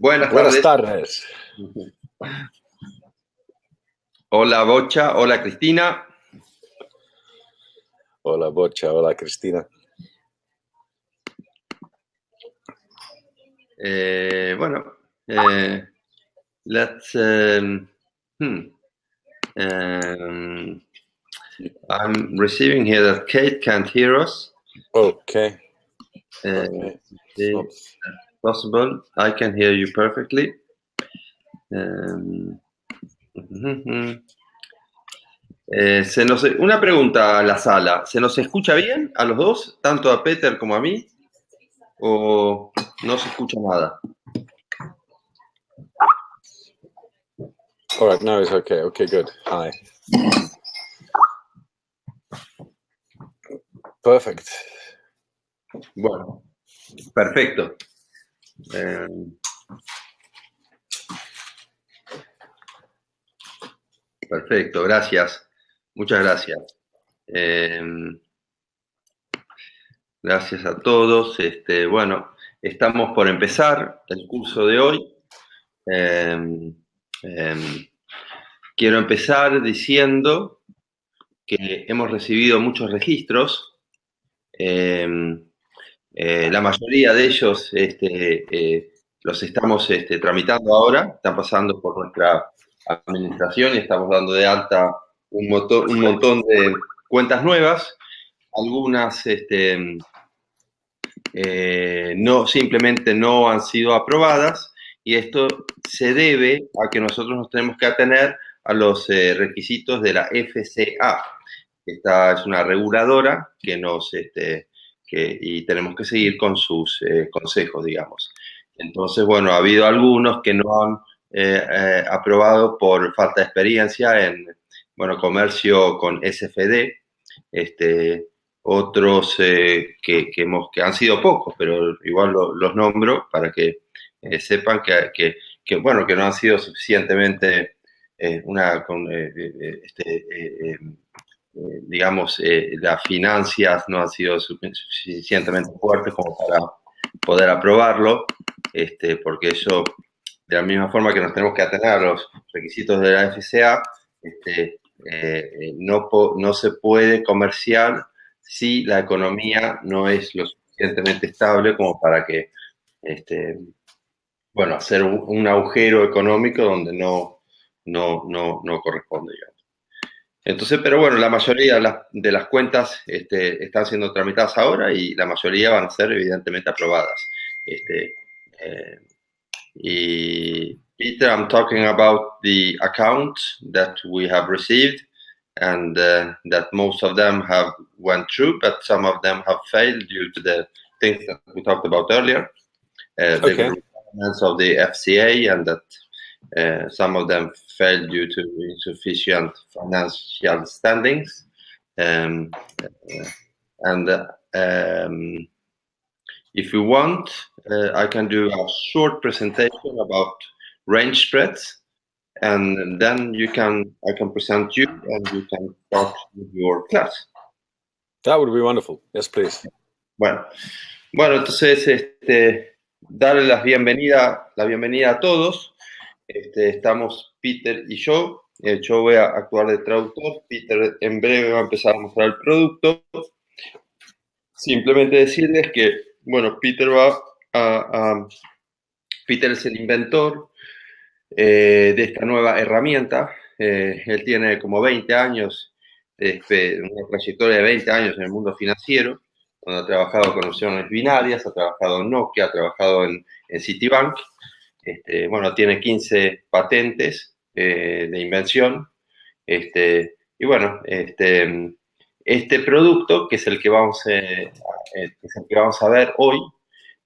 Buenas Buenas tardes. tardes. Hola Bocha, hola Cristina. Hola, Bocha. Hola, Cristina. Bueno, let's. I'm receiving here that Kate can't hear us. Okay. Is Not... possible? I can hear you perfectly. Una pregunta a la sala. ¿Se nos escucha bien a los dos, tanto a Peter como a mí? ¿O no se escucha nada? All right, now it's okay. Okay, good. Hi. Perfect. Bueno, perfecto. Perfecto, gracias. Muchas gracias. Gracias a todos. Bueno, estamos por empezar el curso de hoy. Quiero empezar diciendo que hemos recibido muchos registros. La mayoría de ellos los estamos tramitando ahora, están pasando por nuestra administración y estamos dando de alta un montón de cuentas nuevas, algunas simplemente no han sido aprobadas, y esto se debe a que nosotros nos tenemos que atener a los requisitos de la FCA. Esta es una reguladora que y tenemos que seguir con sus consejos, digamos. Entonces, bueno, ha habido algunos que no han aprobado por falta de experiencia en, bueno, comercio con SFD, otros que han sido pocos, pero igual los nombro para que sepan bueno, que no han sido suficientemente digamos, las finanzas no han sido suficientemente fuertes como para poder aprobarlo, porque eso, de la misma forma que nos tenemos que atener a los requisitos de la FCA, no se puede comerciar si la economía no es lo suficientemente estable como para que, bueno, hacer un agujero económico donde no corresponde, digamos. Entonces, pero bueno, la mayoría de las cuentas están siendo tramitadas ahora y la mayoría van a ser evidentemente aprobadas. Y Peter, I'm talking about the accounts that we have received, and that most of them have went through, but some of them have failed due to the things that we talked about earlier, the requirements of the FCA, and that some of them failed due to insufficient financial standings. If you want, I can do a short presentation about range spreads, and then I can present you, and you can start with your class. That would be wonderful. Yes, please. Bueno, entonces, darle la bienvenida a todos. Estamos Peter y yo. Yo voy a actuar de traductor. Peter en breve va a empezar a mostrar el producto. Simplemente decirles que, bueno, Peter es el inventor de esta nueva herramienta. Él tiene como 20 años, una trayectoria de 20 años en el mundo financiero, donde ha trabajado con opciones binarias, ha trabajado en Nokia, ha trabajado en Citibank. Bueno, tiene 15 patentes de invención. Y bueno, este producto, que es el que vamos a ver hoy,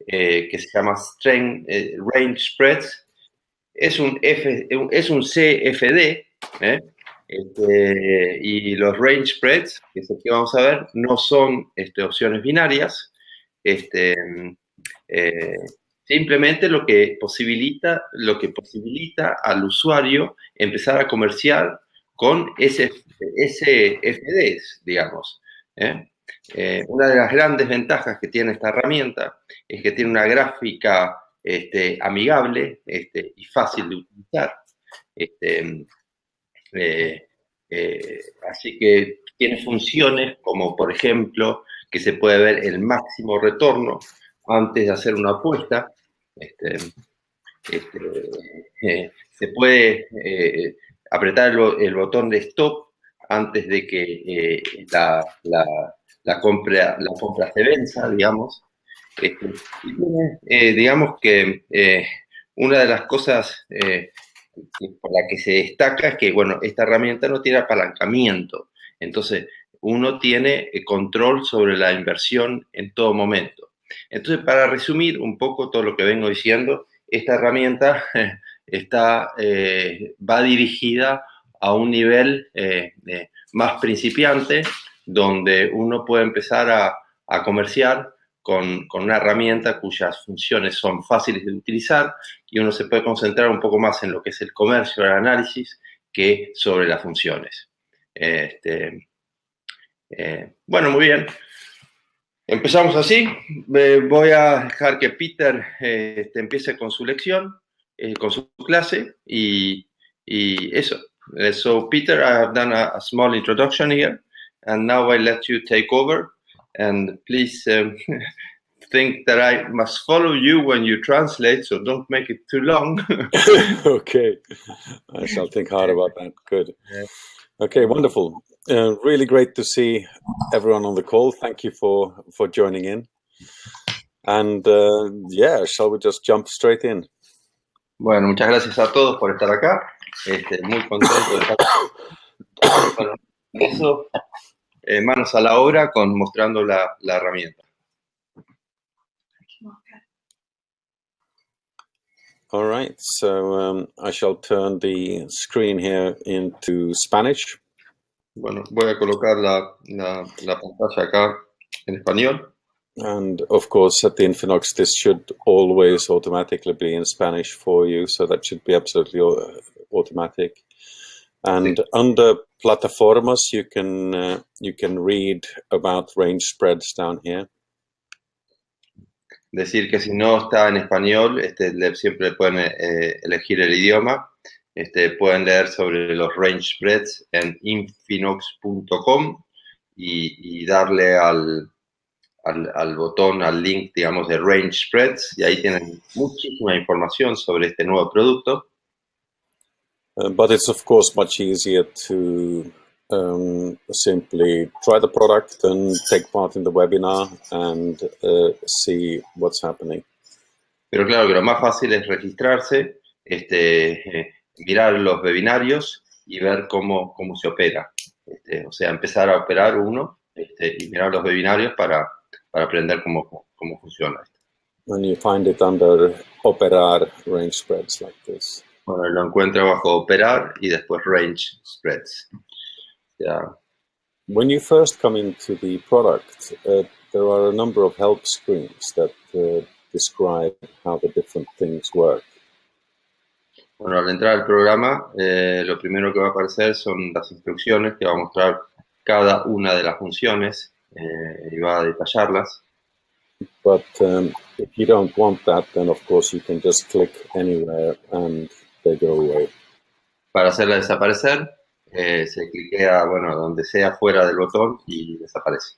que se llama Range Spreads, es un CFD, y los Range Spreads, que es el que vamos a ver, no son opciones binarias. Simplemente lo que posibilita al usuario empezar a comerciar con SFDs, digamos. Una de las grandes ventajas que tiene esta herramienta es que tiene una gráfica amigable y fácil de utilizar. Eh, Así que tiene funciones como, por ejemplo, que se puede ver el máximo retorno antes de hacer una apuesta. Se puede apretar el botón de stop antes de que la compra se venza, digamos. Y tiene, digamos que una de las cosas por la que se destaca es que, bueno, esta herramienta no tiene apalancamiento. Entonces, uno tiene control sobre la inversión en todo momento. Entonces, para resumir un poco todo lo que vengo diciendo, esta herramienta va dirigida a un nivel más principiante, donde uno puede empezar a comerciar con una herramienta cuyas funciones son fáciles de utilizar y uno se puede concentrar un poco más en lo que es el comercio, el análisis, que sobre las funciones. Bueno, muy bien. Empezamos así. Voy a dejar que Peter empiece con su lección, con su clase y eso. So, Peter, I have done a small introduction here, and now I let you take over. And please think that I must follow you when you translate, so don't make it too long. Okay, I shall think hard about that. Good. Okay, wonderful. Really great to see everyone on the call. Thank you for joining in. And yeah, shall we just jump straight in? Bueno, muchas gracias a todos por estar acá. Muy contento de estar. Bueno, eso, manos a la obra mostrando la herramienta. All right, so I shall turn the screen here into Spanish. Bueno, voy a colocar la pantalla acá en español. And of course, at the INFINOX, this should always automatically be in Spanish for you, so that should be absolutely automatic. And Sí. under plataformas, you can read about range spreads down here. Decir que si no está en español, siempre pueden elegir el idioma. Pueden leer sobre los range spreads en infinox.com y darle al botón, al link, digamos, de range spreads, y ahí tienen muchísima información sobre este nuevo producto. But it's of course much easier to simply try the product and take part in the webinar and see what's happening. Pero claro que lo más fácil es registrarse, mirar los webinarios y ver cómo se opera. O sea, empezar a operar uno y mirar los webinarios para aprender cómo funciona esto. And you find it under operar range spreads like this. Bueno, lo encuentra bajo operar y después range spreads. Yeah. When you first come into the product, there are a number of help screens that describe how the different things work. Bueno, al entrar al programa, lo primero que va a aparecer son las instrucciones que va a mostrar cada una de las funciones y va a detallarlas. But if you don't want that, then of course you can just click anywhere and they go away. Para hacerla desaparecer, se cliquea, bueno, donde sea fuera del botón y desaparece.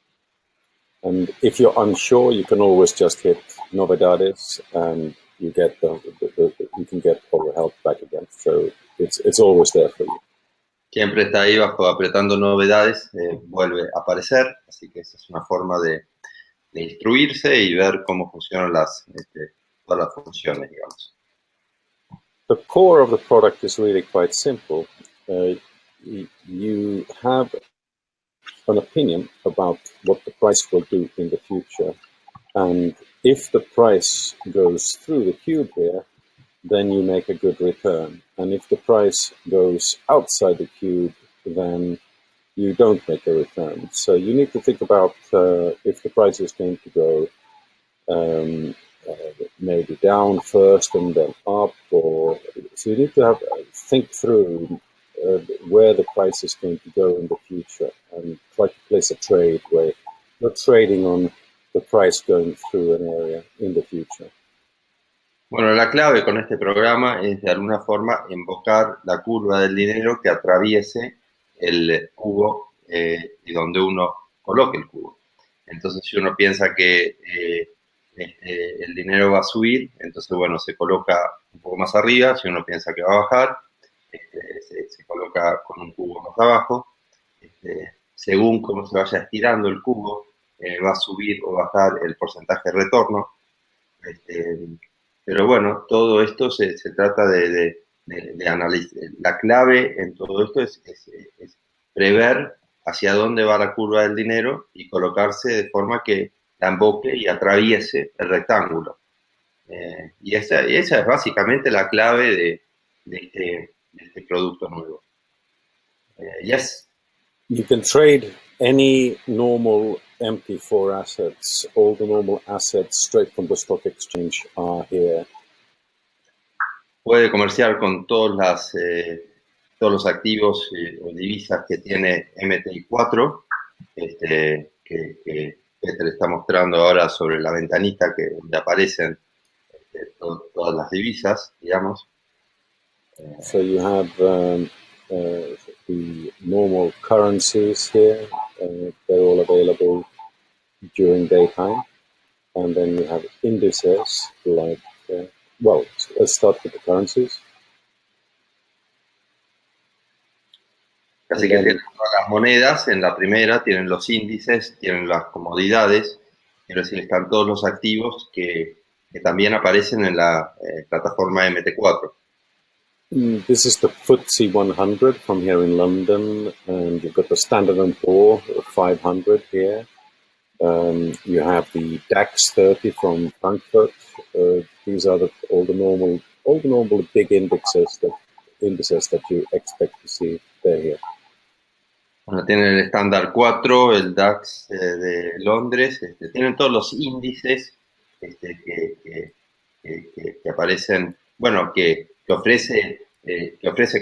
And if you're unsure, you can always just hit novedades and you get you can get all the help back again. So it's always there for you. Siempre está ahí bajo apretando novedades, vuelve a aparecer, así que esa es una forma de instruirse y ver cómo funcionan todas las funciones, digamos. The core of the product is really quite simple. You have an opinion about what the price will do in the future, and if the price goes through the cube here, then you make a good return, and if the price goes outside the cube, then you don't make a return. So you need to think about if the price is going to go maybe down first and then up, or so you need to think through where the price is going to go in the future and try to place a trade where you're trading on the price going through an area in the future. Bueno, la clave con este programa es de alguna forma invocar la curva del dinero que atraviese el cubo y donde uno coloque el cubo. Entonces, si uno piensa que el dinero va a subir, entonces, bueno, se coloca un poco más arriba. Si uno piensa que va a bajar, se coloca con un cubo más abajo. Según cómo se vaya estirando el cubo, va a subir o bajar el porcentaje de retorno. Este, pero bueno, todo esto se trata de analizar. La clave en todo esto es prever hacia dónde va la curva del dinero y colocarse de forma que la emboque y atraviese el rectángulo. Y esa es básicamente la clave de este producto nuevo. Yes. You can trade any normal MP4 assets. All the normal assets straight from the stock exchange are here. Puede comerciar con todos los activos o divisas que tiene MTI4, que Peter está mostrando ahora sobre la ventanita donde aparecen todas las divisas, digamos. So you have the normal currencies here. They're all available during daytime. And then you have indices like, well, let's start with the currencies. Así And que then tienen todas las monedas en la primera, tienen los índices, tienen las comodidades, quiero decir, están todos los activos que también aparecen en la plataforma MT4. This is the FTSE 100 from here in London, and you've got the Standard & Poor 500 here. You have the DAX 30 from Frankfurt. These are all the normal big indices that you expect to see. They're here. Bueno, tienen el estándar 4, el DAX de Londres, tienen todos los índices que aparecen, bueno, que ofrece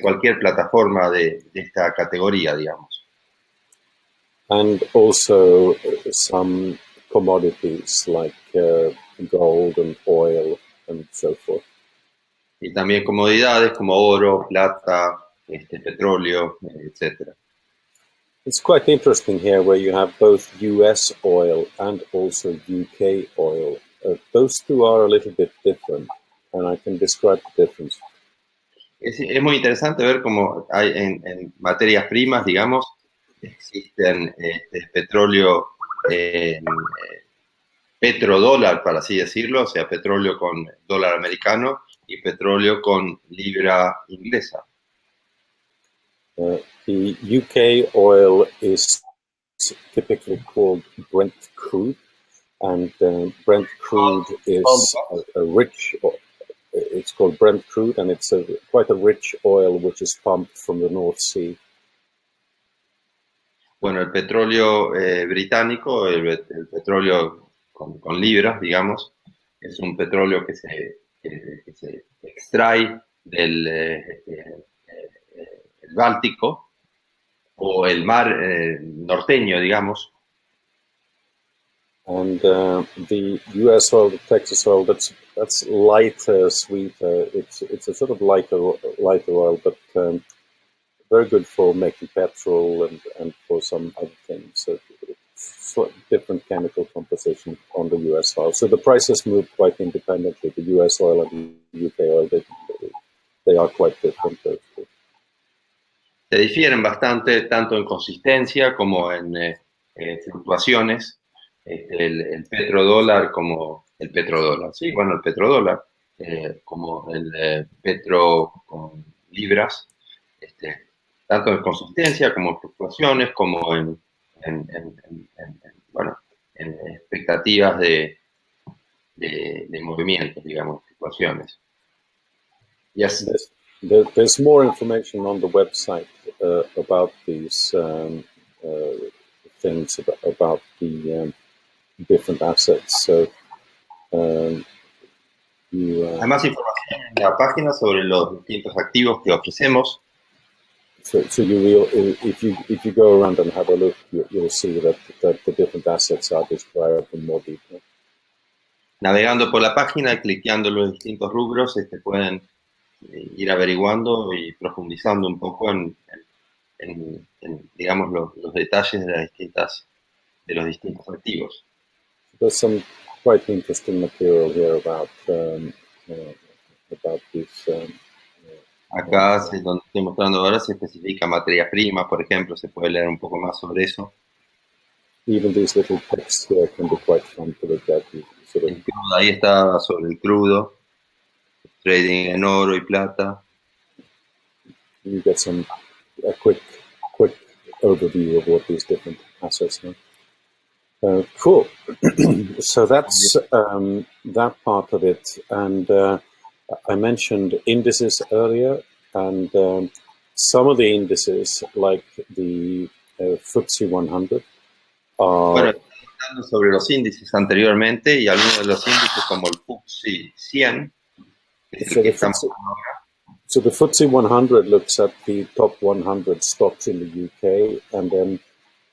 cualquier plataforma de esta categoría, digamos. And also some commodities like gold and oil and so forth. Y también comodidades como oro, plata, petróleo, etcétera. It's quite interesting here where you have both US oil and also UK oil. Those two are a little bit different, and I can describe the difference. Es muy interesante ver cómo hay en materias primas, digamos, existen petróleo, petrodólar, para así decirlo, o sea, petróleo con dólar americano y petróleo con libra inglesa. The UK oil is typically called Brent crude, and Brent crude is a rich. It's called Brent crude, and it's quite a rich oil which is pumped from the North Sea. Bueno, el petróleo británico, el petróleo con libras, digamos, es un petróleo que se extrae del el Báltico o el mar norteño, digamos. And the US oil, the Texas oil, that's lighter, sweeter. It's a sort of lighter oil, but very good for making petrol and for some other things. So different chemical composition on the US oil. So the prices move quite independently. The US oil and the UK oil, they are quite different. Se difieren bastante, tanto en consistencia como en fluctuaciones. El petrodólar como el petrodólar. Sí, bueno, el petrodólar como el petro con libras, tanto en consistencia como en fluctuaciones, como bueno, en expectativas de movimientos, digamos, fluctuaciones. Yes. There's more information on the website about these things about the different assets. So hay más información en la página sobre los distintos activos que ofrecemos. So you will, if you go around and have a look, you'll see that the different assets are described in more detail. navegando por la página, cliqueando los distintos rubros, pueden ir averiguando y profundizando un poco en, digamos, los detalles de los distintos activos. There's some quite interesting material here about this. Acá, donde estoy mostrando ahora, se especifica materia prima, por ejemplo, se puede leer un poco más sobre eso. Even these little texts here can be quite fun to look at. Sort of, El crudo, ahí está sobre el crudo, trading en oro y plata. you get a quick overview of what these different assets are. Cool. So that's that part of it. And I mentioned indices earlier, and some of the indices, like the FTSE 100, Bueno, are. hablando sobre los índices anteriormente y algunos de los índices como el FTSE 100, que es el que estamos hablando ahora. So the FTSE 100 looks at the top 100 stocks in the UK, and then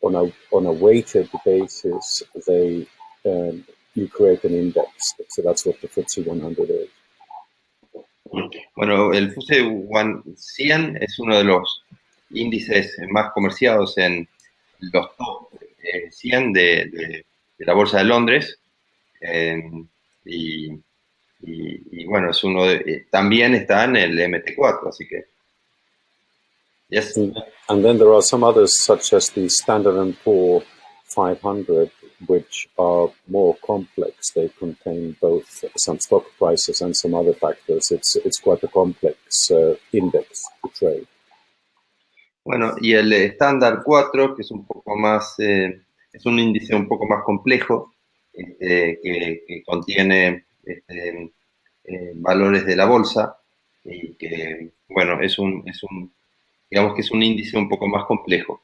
on a weighted basis, you create an index. So that's what the FTSE 100 is. Bueno, el FTSE 100 es uno de los índices más comerciados en los top 100 de la Bolsa de Londres. Y bueno, es uno también está en el MT4, así que. Yes. And then there are some others, such as the Standard & Poor 500, which are more complex. They contain both some stock prices and some other factors. It's quite a complex index to trade. Bueno, y el estándar 4, que es un poco más, es un índice un poco más complejo, que contiene valores de la bolsa, y que, bueno, digamos que es un índice un poco más complejo.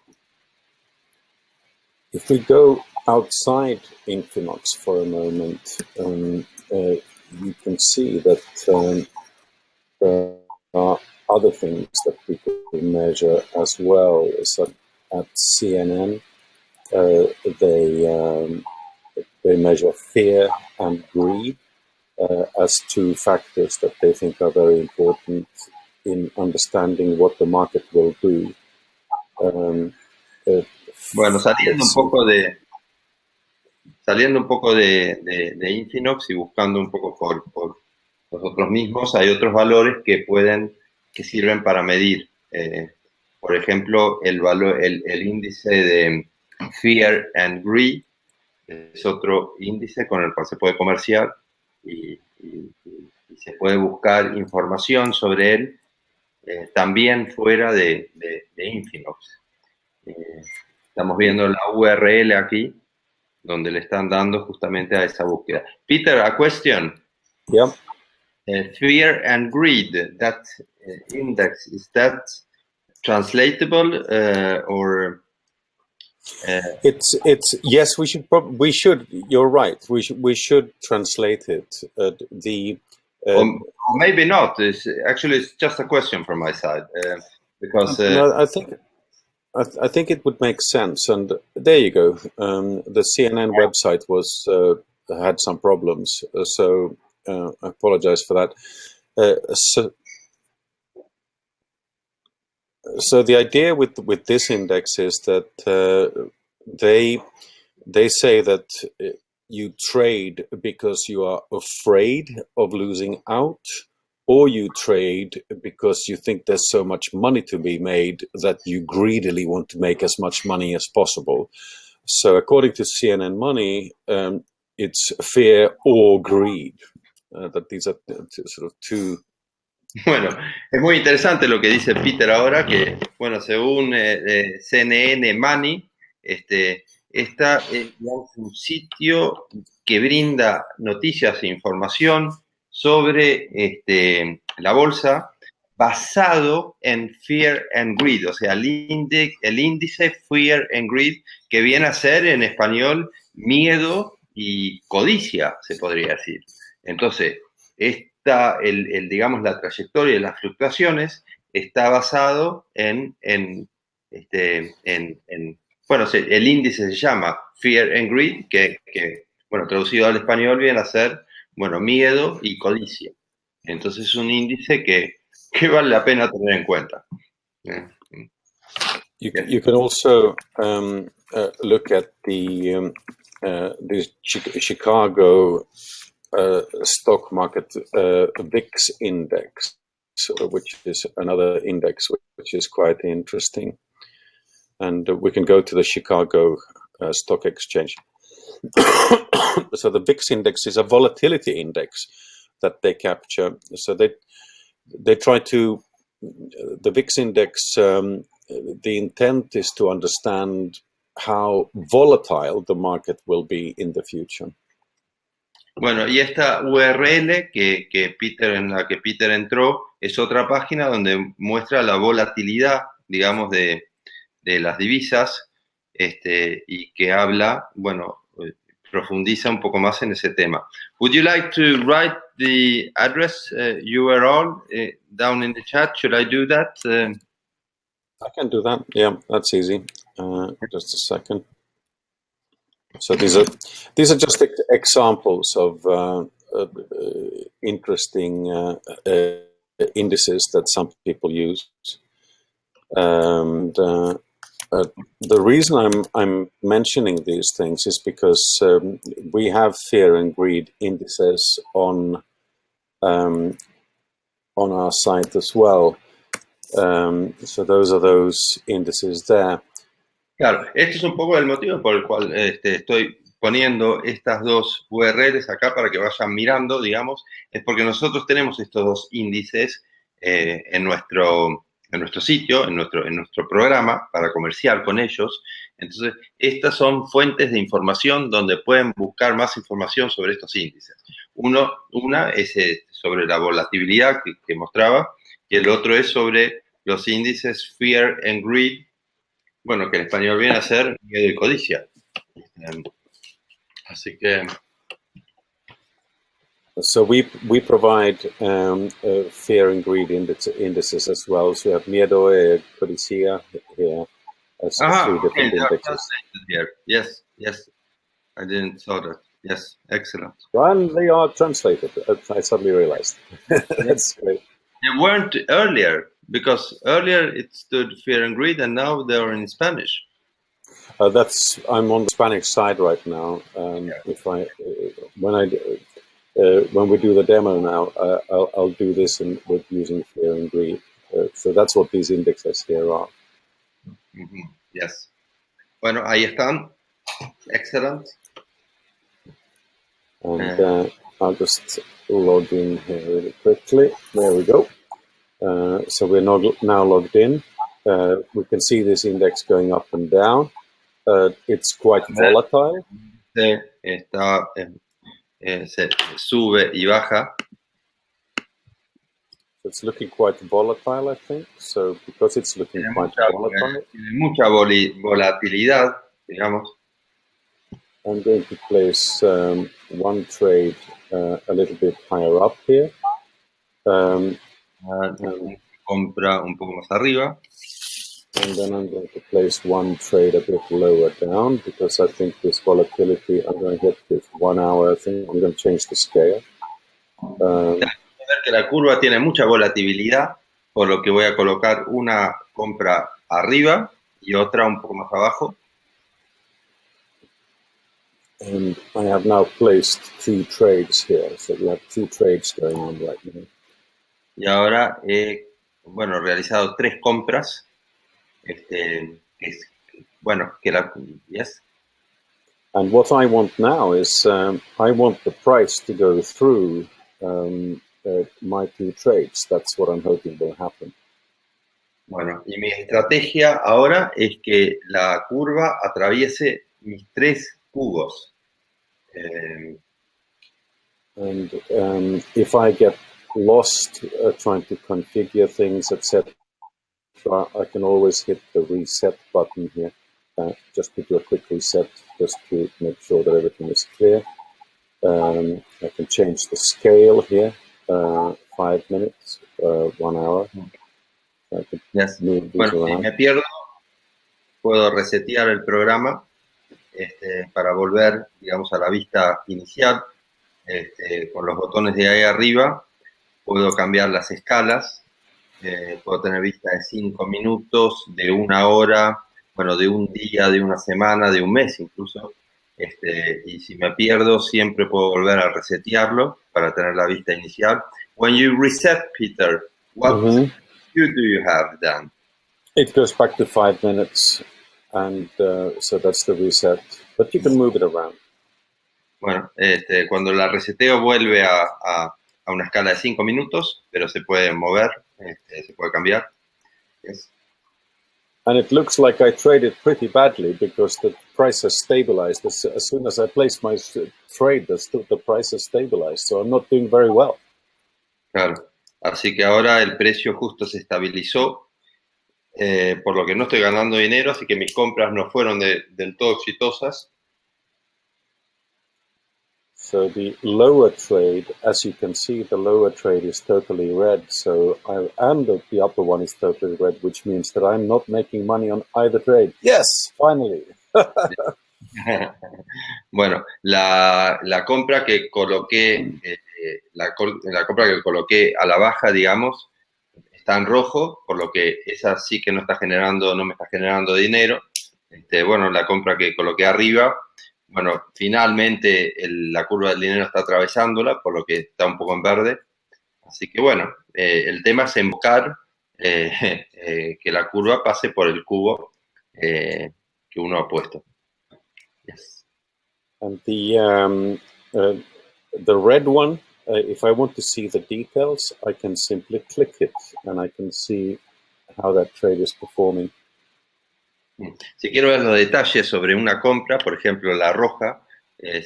If we go outside INFINOX for a moment, you can see that there are other things that people measure as well. So at CNN, they measure fear and greed as two factors that they think are very important in understanding what the market will do. Bueno, saliendo un poco de INFINOX y buscando un poco por nosotros mismos, hay otros valores que sirven para medir. Por ejemplo, el índice de Fear and Greed es otro índice con el cual se puede comerciar y se puede buscar información sobre él también fuera de INFINOX. Estamos viendo la URL aquí, donde le están dando justamente a esa búsqueda. Peter, a question. Yeah. Fear and greed, that index, is that translatable or? It's yes. We should. You're right. We should translate it. Or maybe not. It's just a question from my side because. No, I think it would make sense. And there you go. The CNN website had some problems, so I apologize for that. So the idea with this index is that they say that you trade because you are afraid of losing out, or you trade because you think there's so much money to be made that you greedily want to make as much money as possible. So according to CNN Money, it's fear or greed. That these are sort of two. Bueno, es muy interesante lo que dice Peter ahora, que, bueno, según CNN Money, esta es un sitio que brinda noticias e información sobre la bolsa basado en Fear and Greed, o sea, el índice Fear and Greed, que viene a ser en español miedo y codicia, se podría decir. Entonces, digamos, la trayectoria de las fluctuaciones está basado bueno, el índice se llama Fear and Greed, que bueno, traducido al español viene a ser bueno, miedo y codicia. Entonces es un índice que vale la pena tener en cuenta. You can also look at the Chicago stock market VIX index, which is another index which is quite interesting. And we can go to the Chicago Stock Exchange. So the VIX index is a volatility index that they capture. So they try to, the VIX index, the intent is to understand how volatile the market will be in the future. Bueno, y esta URL en la que Peter entró es otra página donde muestra la volatilidad, digamos, de las divisas, y que habla, bueno, profundiza un poco más en ese tema. Would you like to write the address URL down in the chat? Should I do that? I can do that. Yeah, that's easy. Just a second. So these are just examples of interesting indices that some people use. And the reason I'm mentioning these things is because we have fear and greed indices on our site as well. So those are those indices there. Claro, este es un poco el motivo por el cual estoy poniendo estas dos URLs acá para que vayan mirando, digamos, es porque nosotros tenemos estos dos índices en nuestro sitio, en nuestro programa para comerciar con ellos. Entonces, estas son fuentes de información donde pueden buscar más información sobre estos índices. Una es sobre la volatilidad que mostraba, y el otro es sobre los índices Fear and Greed, bueno, que en español viene a ser miedo y codicia. Así que... So we provide fear and greed indices as well. So we have miedo y codicia here as three different indexes. Here. Yes, I didn't saw that. Yes, excellent. And they are translated. I suddenly realized. That's great. They weren't earlier, because earlier it stood fear and greed, and now they're in Spanish. I'm on the Spanish side right now. When we do the demo now, I'll do this with using fear and greed. So that's what these indexes here are. Mm-hmm. Yes. Bueno, ahí están. Excellent. And I'll just log in here really quickly. There we go. So we're now logged in. We can see this index going up and down. It's quite volatile. Se sube y baja. It's looking quite volatile, I think. So because it's looking quite volatile, tiene mucha volatilidad, digamos. I'm going to place one trade a little bit higher up here. Compra un poco más arriba. And then I'm going to place one trade a bit lower down because I think this volatility, I'm going to hit this 1 hour. I think I'm going to change the scale. Ver que la curva tiene mucha volatilidad, por lo que voy a colocar una compra arriba y otra un poco más abajo. And I have now placed 2 trades here. So we have 2 trades going on right now. Y ahora he, realizado 3 compras. Yes. And what I want now is I want the price to go through my 2 trades. That's what I'm hoping will happen. Bueno, y mi estrategia ahora es que la curva atraviese mis 3 cubos. And if I get lost trying to configure things, etc., I can always hit the reset button here, just to do a quick reset, just to make sure that everything is clear. I can change the scale here, 5 minutes, 1 hour. I can move this around. Si me pierdo, puedo resetear el programa para volver, digamos, a la vista inicial. con los botones de ahí arriba puedo cambiar las escalas, puedo tener vista de 5 minutos, de 1 hora, bueno, de un día, de una semana, de un mes incluso. Y si me pierdo, siempre puedo volver a resetearlo para tener la vista inicial. When you reset, Peter, what view do you have then? It goes back to 5 minutes, and so that's the reset. But you can move it around. Bueno, cuando la reseteo vuelve a una escala de 5 minutos, pero se puede mover, se puede cambiar. Yes. And it looks like I traded pretty badly because the price has stabilized. As soon as I place my trade, the price has stabilized. So I'm not doing very well. Claro. Así que ahora el precio justo se estabilizó, por lo que no estoy ganando dinero, así que mis compras no fueron del todo exitosas. So the lower trade, as you can see, the lower trade is totally red. So the upper one is totally red, which means that I'm not making money on either trade. Yes, finally. Bueno, la compra que coloqué, la compra que coloqué a la baja, digamos, está en rojo, por lo que esa sí que no me está generando dinero. Bueno, la compra que coloqué arriba, bueno, finalmente la curva del dinero está atravesándola, por lo que está un poco en verde. Así que bueno, el tema es buscar que la curva pase por el cubo que uno ha puesto. Yes. And the red one, if I want to see the details, I can simply click it and I can see how that trade is performing. Si quiero ver los detalles sobre una compra, por ejemplo la roja,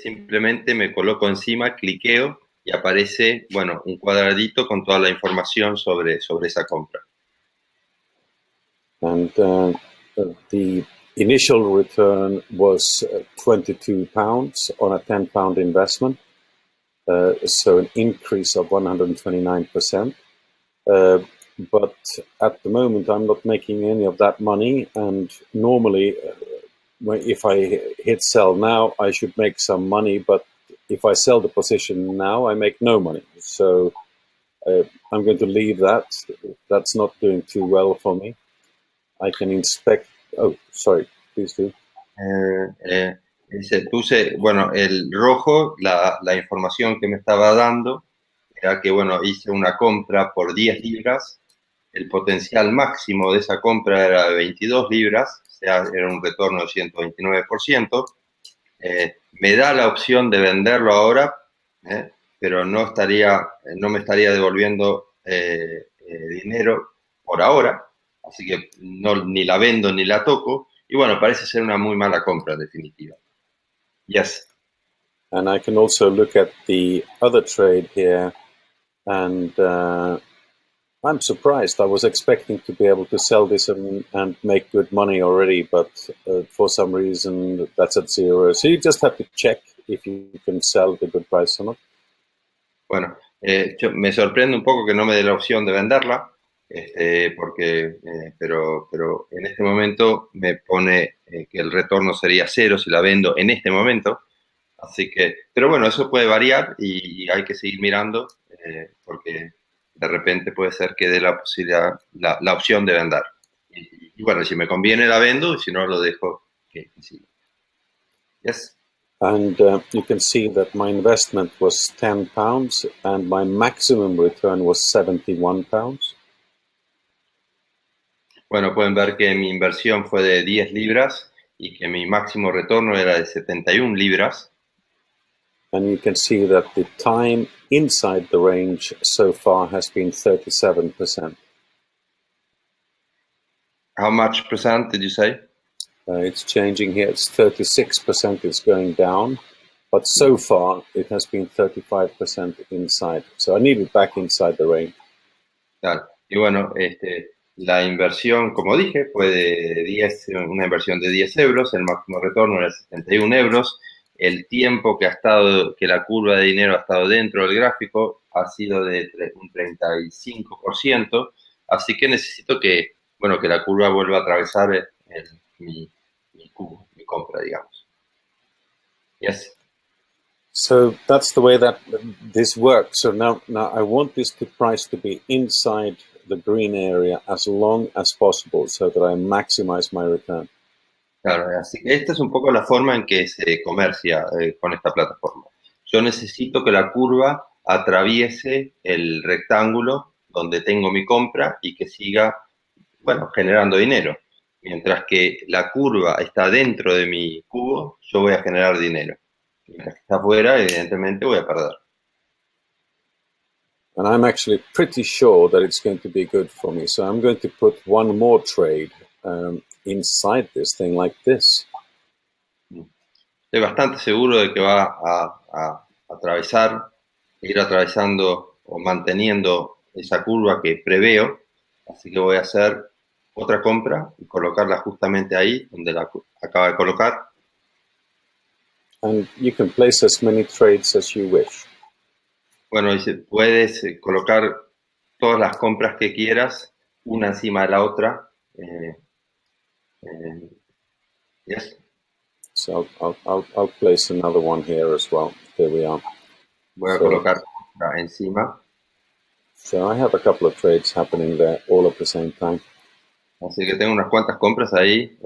simplemente me coloco encima, cliqueo y aparece, bueno, un cuadradito con toda la información sobre esa compra. And the initial return was £22 on a £10 investment, so an increase of 129%. But at the moment, I'm not making any of that money, and normally, if I hit sell now, I should make some money, but if I sell the position now, I make no money. So I'm going to leave that. That's not doing too well for me. I can inspect. Oh, sorry, please do. Puse, bueno, el rojo, la información que me estaba dando era que, bueno, hice una compra por 10 libras, el potencial máximo de esa compra era de 22 libras, o sea, era un retorno de 129%. Me da la opción de venderlo ahora, pero no me estaría devolviendo dinero por ahora, así que ni la vendo ni la toco, y bueno, parece ser una muy mala compra, en definitiva. Yes. And I can also look at the other trade here, and I'm surprised. I was expecting to be able to sell this and make good money already, but for some reason that's at zero. So you just have to check if you can sell at a good price or not. Bueno, me sorprende un poco que no me dé la opción de venderla, pero en este momento me pone que el retorno sería cero si la vendo en este momento. Así que, pero bueno, eso puede variar y hay que seguir mirando porque de repente puede ser que dé la posibilidad, la opción de vender. Y bueno, si me conviene la vendo y si no lo dejo que siga. Yes. And you can see that my investment was £10 and my maximum return was £71. Bueno, pueden ver que mi inversión fue de 10 libras y que mi máximo retorno era de 71 libras. And you can see that the time inside the range so far has been 37%. How much percent did you say? It's changing here. It's 36% is going down, but so far it has been 35% inside. So I need it back inside the range. Claro. Y bueno, la inversión, como dije, fue de 10, una inversión de 10 euros, el máximo retorno era 71 euros. El tiempo que la curva de dinero ha estado dentro del gráfico ha sido de un 35%, así que necesito que la curva vuelva a atravesar mi compra, digamos. Yes. So that's the way that this works. So now I want this price to be inside the green area as long as possible so that I maximize my return. Claro, así que esta es un poco la forma en que se comercia con esta plataforma. Yo necesito que la curva atraviese el rectángulo donde tengo mi compra y que siga, bueno, generando dinero. Mientras que la curva está dentro de mi cubo, yo voy a generar dinero. Mientras que está afuera, evidentemente voy a perder. And I'm actually pretty sure that it's going to be good for me. So I'm going to put one more trade inside this thing like this. Estoy bastante seguro de que va a atravesar, ir atravesando o manteniendo esa curva que preveo. Así que voy a hacer otra compra y colocarla justamente ahí donde la acaba de colocar. And you can place as many trades as you wish. Bueno, dice, puedes colocar todas las compras que quieras, una encima de la otra. Yes. So I'll place another one here as well. There we are. Voy a So, colocar otra encima. so I have a couple of trades happening there all at the same time. Así que tengo unas cuantas compras ahí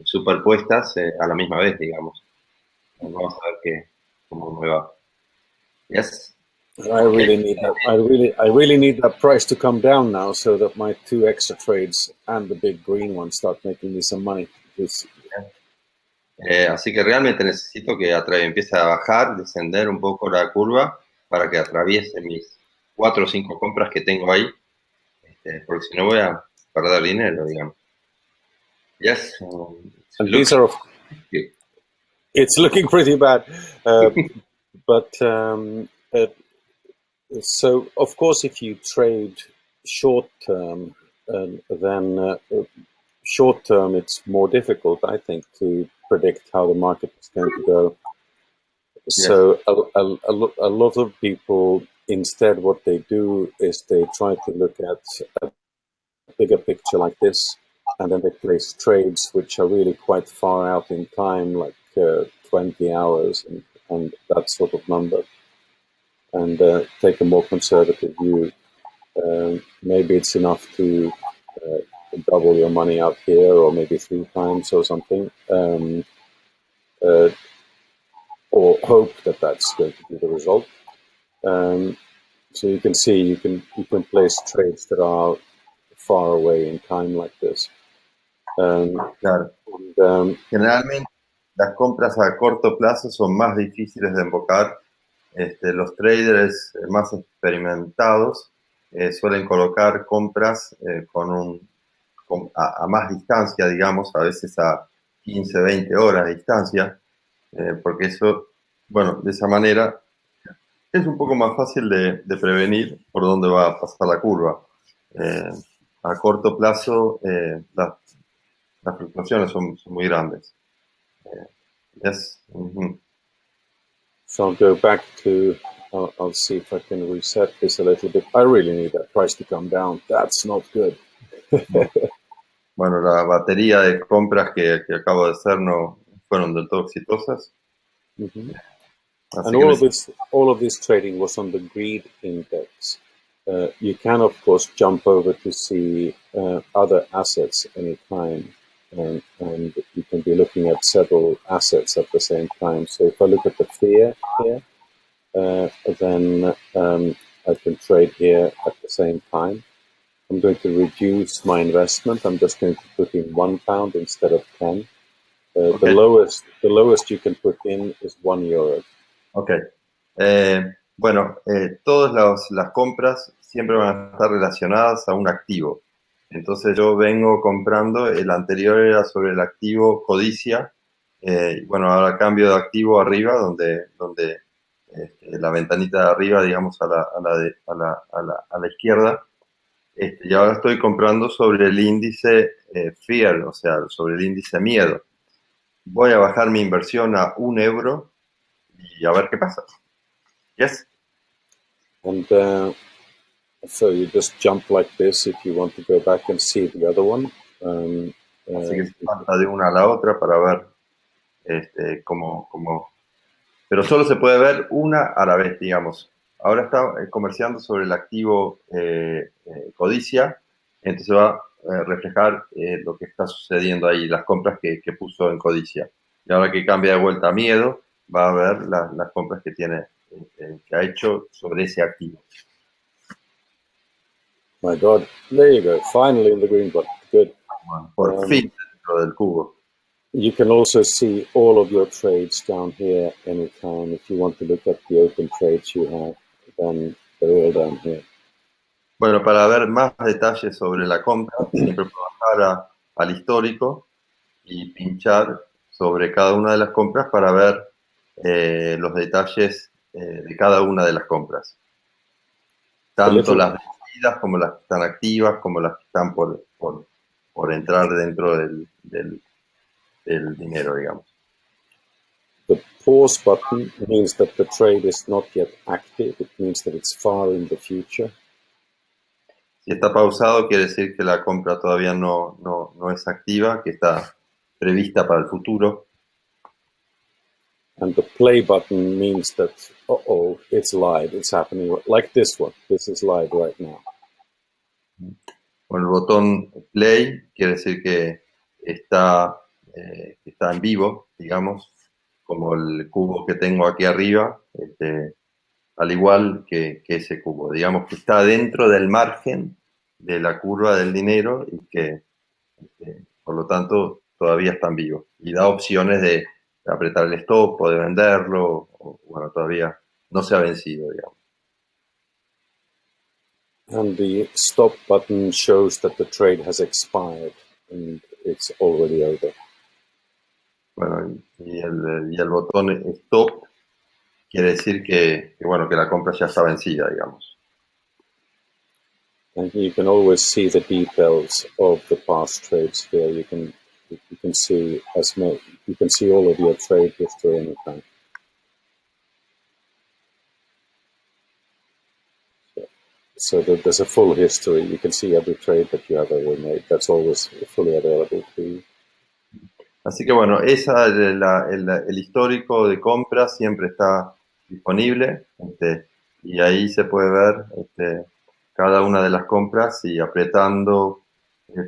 superpuestas a la misma vez, digamos. Vamos a ver cómo me va. Yes. I really need that. I really need that price to come down now, so that my two extra trades and the big green one start making me some money. Así que realmente necesito que empiece a bajar, descender un poco la curva para que atraviese mis 4 o 5 compras que tengo ahí, porque si no voy a perder dinero, digamos. Yes. And these are, it's looking pretty bad, but so of course, if you trade short term, then short term it's more difficult, I think, to predict how the market is going to go. Yes. So a lot of people, instead, what they do is they try to look at a bigger picture like this, and then they place trades which are really quite far out in time, like 20 hours and that sort of number, and take a more conservative view. Maybe it's enough to double your money out here, or maybe 3 times or something, or hope that that's going to be the result. So you can see you can place trades that are far away in time like this. Claro. Generalmente las compras a corto plazo son más difíciles de invocar. Los traders más experimentados suelen colocar compras a más distancia, digamos, a veces a 15, 20 horas de distancia, porque eso, bueno, de esa manera es un poco más fácil de prevenir por dónde va a pasar la curva. A corto plazo, las fluctuaciones son muy grandes. Yes. Mm-hmm. So I'll go back to, I'll see if I can reset this a little bit. I really need that price to come down. That's not good. Bueno, la batería de compras que acabo de hacer no fueron del todo exitosas. Mm-hmm. And all of this trading was on the greed index. You can, of course, jump over to see other assets anytime, and you can be looking at several assets at the same time. So if I look at the fear here, then I can trade here at the same time. I'm going to reduce my investment. I'm just going to put in £1 instead of 10. Okay. The lowest you can put in is €1. Ok. Bueno, todas las compras siempre van a estar relacionadas a un activo. Entonces yo vengo comprando, el anterior era sobre el activo codicia, bueno, ahora cambio de activo arriba, donde la ventanita de arriba, digamos, a la izquierda, y ahora estoy comprando sobre el índice fear, o sea, sobre el índice miedo. Voy a bajar mi inversión a €1 y a ver qué pasa. Yes. And so you just jump like this if you want to go back and see the other one. Así que se pasa de una a la otra para ver cómo pero solo se puede ver una a la vez, digamos. Ahora está comerciando sobre el activo codicia, entonces va a reflejar lo que está sucediendo ahí, las compras que puso en codicia. Y ahora que cambia de vuelta a miedo, va a ver las compras que tiene, que ha hecho sobre ese activo. My God, there you go. Finally in the green button. Good. Bueno, por fin dentro del cubo. You can also see all of your trades down here anytime. If you want to look at the open trades you have, then they're all down here. Bueno, para ver más detalles sobre la compra, siempre puedo bajar al histórico y pinchar sobre cada una de las compras para ver los detalles de cada una de las compras. Tanto las vencidas como las que están activas, como las que están por entrar dentro del dinero, digamos. The pause button means that the trade is not yet active. It means that it's far in the future. Si está pausado, quiere decir que la compra todavía no es activa, que está prevista para el futuro. And the play button means that, it's live, it's happening, like this one. This is live right now. Bueno, el botón play quiere decir que está en vivo, digamos, como el cubo que tengo aquí arriba, al igual que ese cubo. Digamos que está dentro del margen de la curva del dinero y que, por lo tanto, todavía está en vivo. Y da opciones de apretar el stop o de venderlo, o, bueno, todavía no se ha vencido, digamos. And the stop button shows that the trade has expired and it's already over. Bueno, y el botón stop quiere decir que la compra ya está vencida, digamos. And you can always see the details of the past trades here. You can see you can see all of your trade history anytime. So there's a full history. You can see every trade that you have ever made. That's always fully available to you. Así que bueno, el histórico de compra siempre está disponible, y ahí se puede ver cada una de las compras y apretando,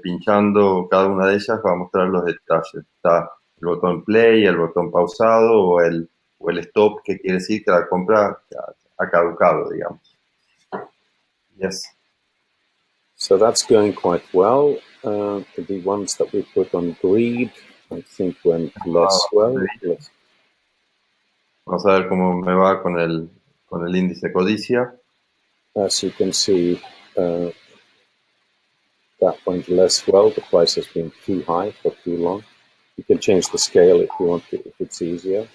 pinchando cada una de ellas va a mostrar los detalles. Está el botón play, el botón pausado o el stop, que quiere decir que la compra ha caducado, digamos. Yes. So that's going quite well. The ones that we put on greed, I think, went less well. Vamos a ver cómo me va con el índice codicia. As you can see, that went less well. The price has been too high for too long. You can change the scale if you want to, if it's easier.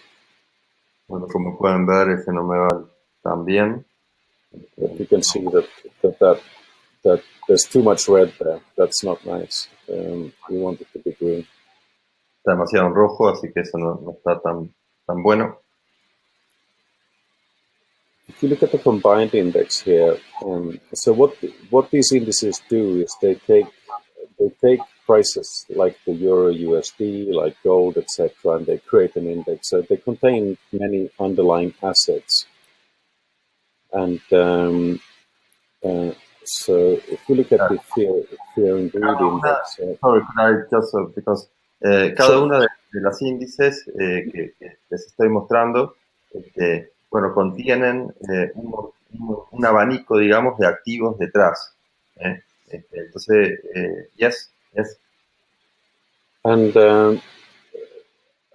Bueno, como pueden ver, ese no me va tan bien. But you can see that there's too much red there. That's not nice. You want it to be green. Está demasiado en rojo, así que eso no está tan bueno. If you look at the combined index here, so what these indices do is they take prices like the Euro USD, like gold, etc., and they create an index. So they contain many underlying assets. And so if you look at the fear and greed index. Sorry, just because cada una de las índices que les estoy mostrando, contienen un abanico, digamos, de activos detrás. Entonces, yes. And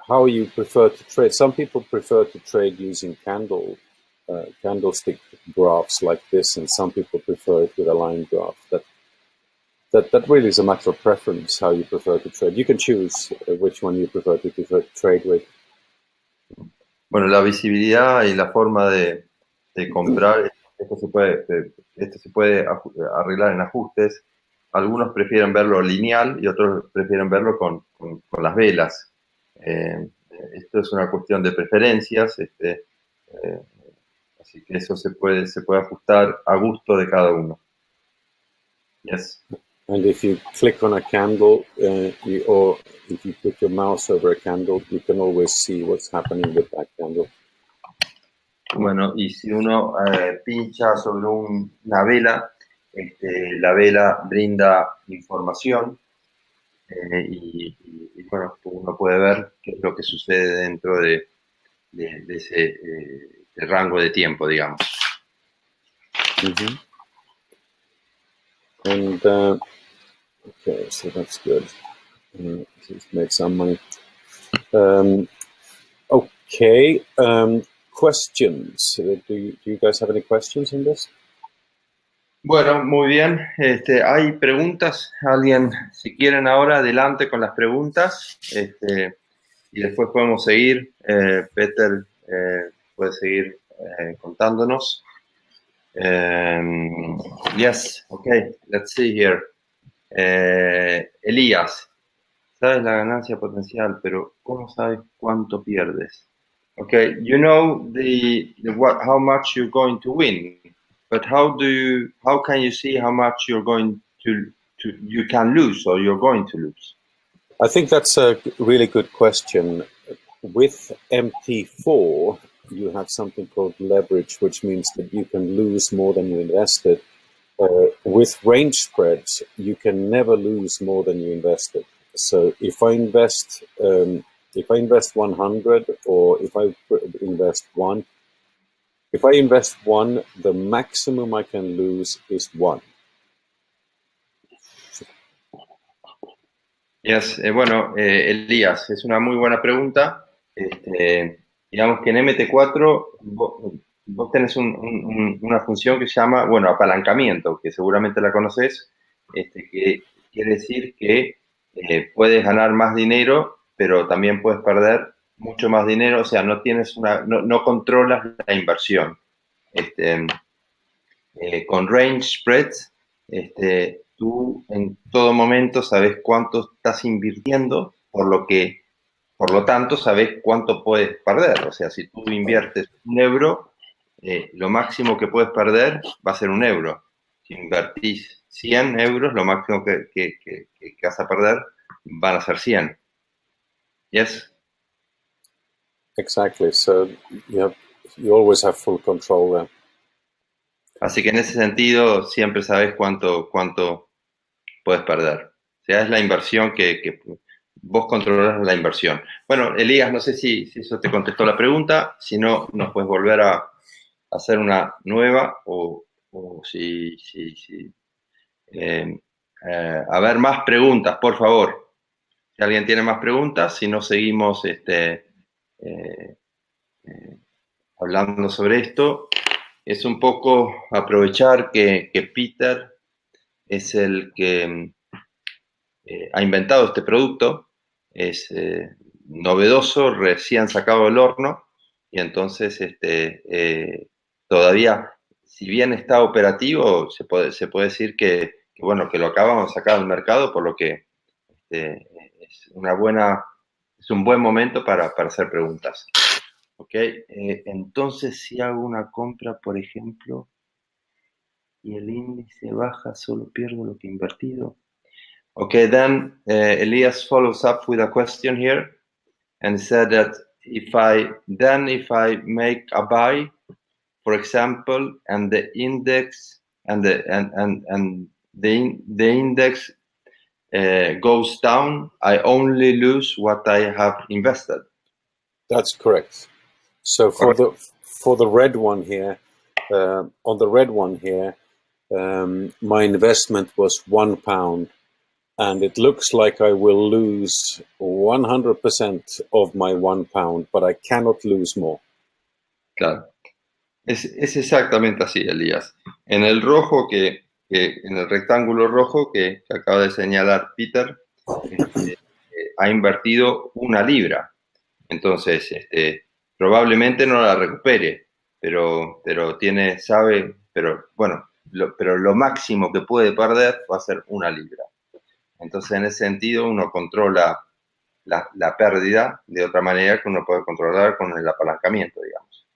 how you prefer to trade? Some people prefer to trade using candlestick graphs like this, and some people prefer it with a line graph. That really is a matter of preference, how you prefer to trade. You can choose which one you prefer to trade with. Bueno, la visibilidad y la forma de comprar, esto se puede arreglar en ajustes. Algunos prefieren verlo lineal y otros prefieren verlo con las velas. Esto es una cuestión de preferencias, así que eso se puede ajustar a gusto de cada uno. Yes. And if you click on a candle, or if you put your mouse over a candle, you can always see what's happening with that candle. Bueno, y si uno pincha sobre una vela, la vela brinda información bueno, uno puede ver qué es lo que sucede dentro de ese rango de tiempo, digamos. Mm-hmm. And okay, so that's good. Just make some money. Okay. Questions. Do you guys have any questions on this? Bueno, muy bien. ¿Hay preguntas? Alguien, si quieren ahora, adelante con las preguntas. Y después podemos seguir. Peter puede seguir contándonos. Yes, okay, let's see here. Elías, sabes la ganancia potencial, pero ¿cómo sabes cuánto pierdes? Okay, you know how much you're going to win, but how can you see how much you're going to you can lose or you're going to lose? I think that's a really good question. With MT4, you have something called leverage, which means that you can lose more than you invested. With range spreads, you can never lose more than you invested. So if I invest 100, or if I invest one, the maximum I can lose is one. Yes, bueno, Elías, es una muy buena pregunta. Digamos que en MT4 vos tenés una función que se llama, bueno, apalancamiento, que seguramente la conoces, que quiere decir que puedes ganar más dinero, pero también puedes perder mucho más dinero, o sea, no controlas la inversión. Con range spreads, tú en todo momento sabes cuánto estás invirtiendo, por lo tanto, sabes cuánto puedes perder. O sea, si tú inviertes €1, lo máximo que puedes perder va a ser €1. Si invertís €100, lo máximo que vas a perder van a ser 100. Yes? Exactly. So you always have full control there. Así que en ese sentido, siempre sabes cuánto puedes perder. O sea, es la inversión que vos controlas la inversión. Bueno, Elías, no sé si eso te contestó la pregunta, si no, nos puedes volver a hacer una nueva o si a ver, más preguntas, por favor. Si alguien tiene más preguntas, si no seguimos hablando sobre esto, es un poco aprovechar que Peter es el que ha inventado este producto, es novedoso, recién sacado del horno, y entonces todavía, si bien está operativo, se puede decir bueno, que lo acabamos de sacar al mercado, por lo que este, es es un buen momento para hacer preguntas. ¿Ok? Entonces, si hago una compra, por ejemplo, y el índice baja, solo pierdo lo que he invertido. Okay, then Elias follows up with a question here and said that if I make a buy, for example, and the index the index goes down, I only lose what I have invested. That's correct. So for the red one here, on the red one here, my investment was £1, and it looks like I will lose 100% of my £1, but I cannot lose more. Claro. Es exactamente así, Elías. En el rojo, en el rectángulo rojo que acaba de señalar Peter, ha invertido 1 libra. Entonces, probablemente no la recupere, pero bueno, pero lo máximo que puede perder va a ser 1 libra. Entonces, en ese sentido, uno controla la pérdida de otra manera que uno puede controlar con el apalancamiento, digamos.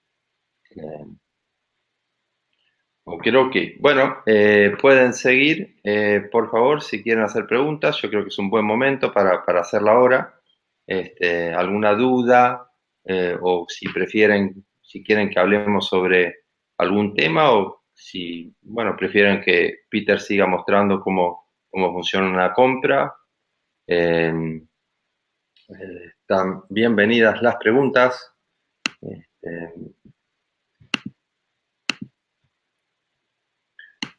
Creo que, bueno, pueden seguir, por favor, si quieren hacer preguntas. Yo creo que es un buen momento para hacerla ahora. ¿Alguna duda? O si prefieren si quieren que hablemos sobre algún tema o si, bueno, prefieren que Peter siga mostrando cómo funciona una compra. Están bienvenidas las preguntas.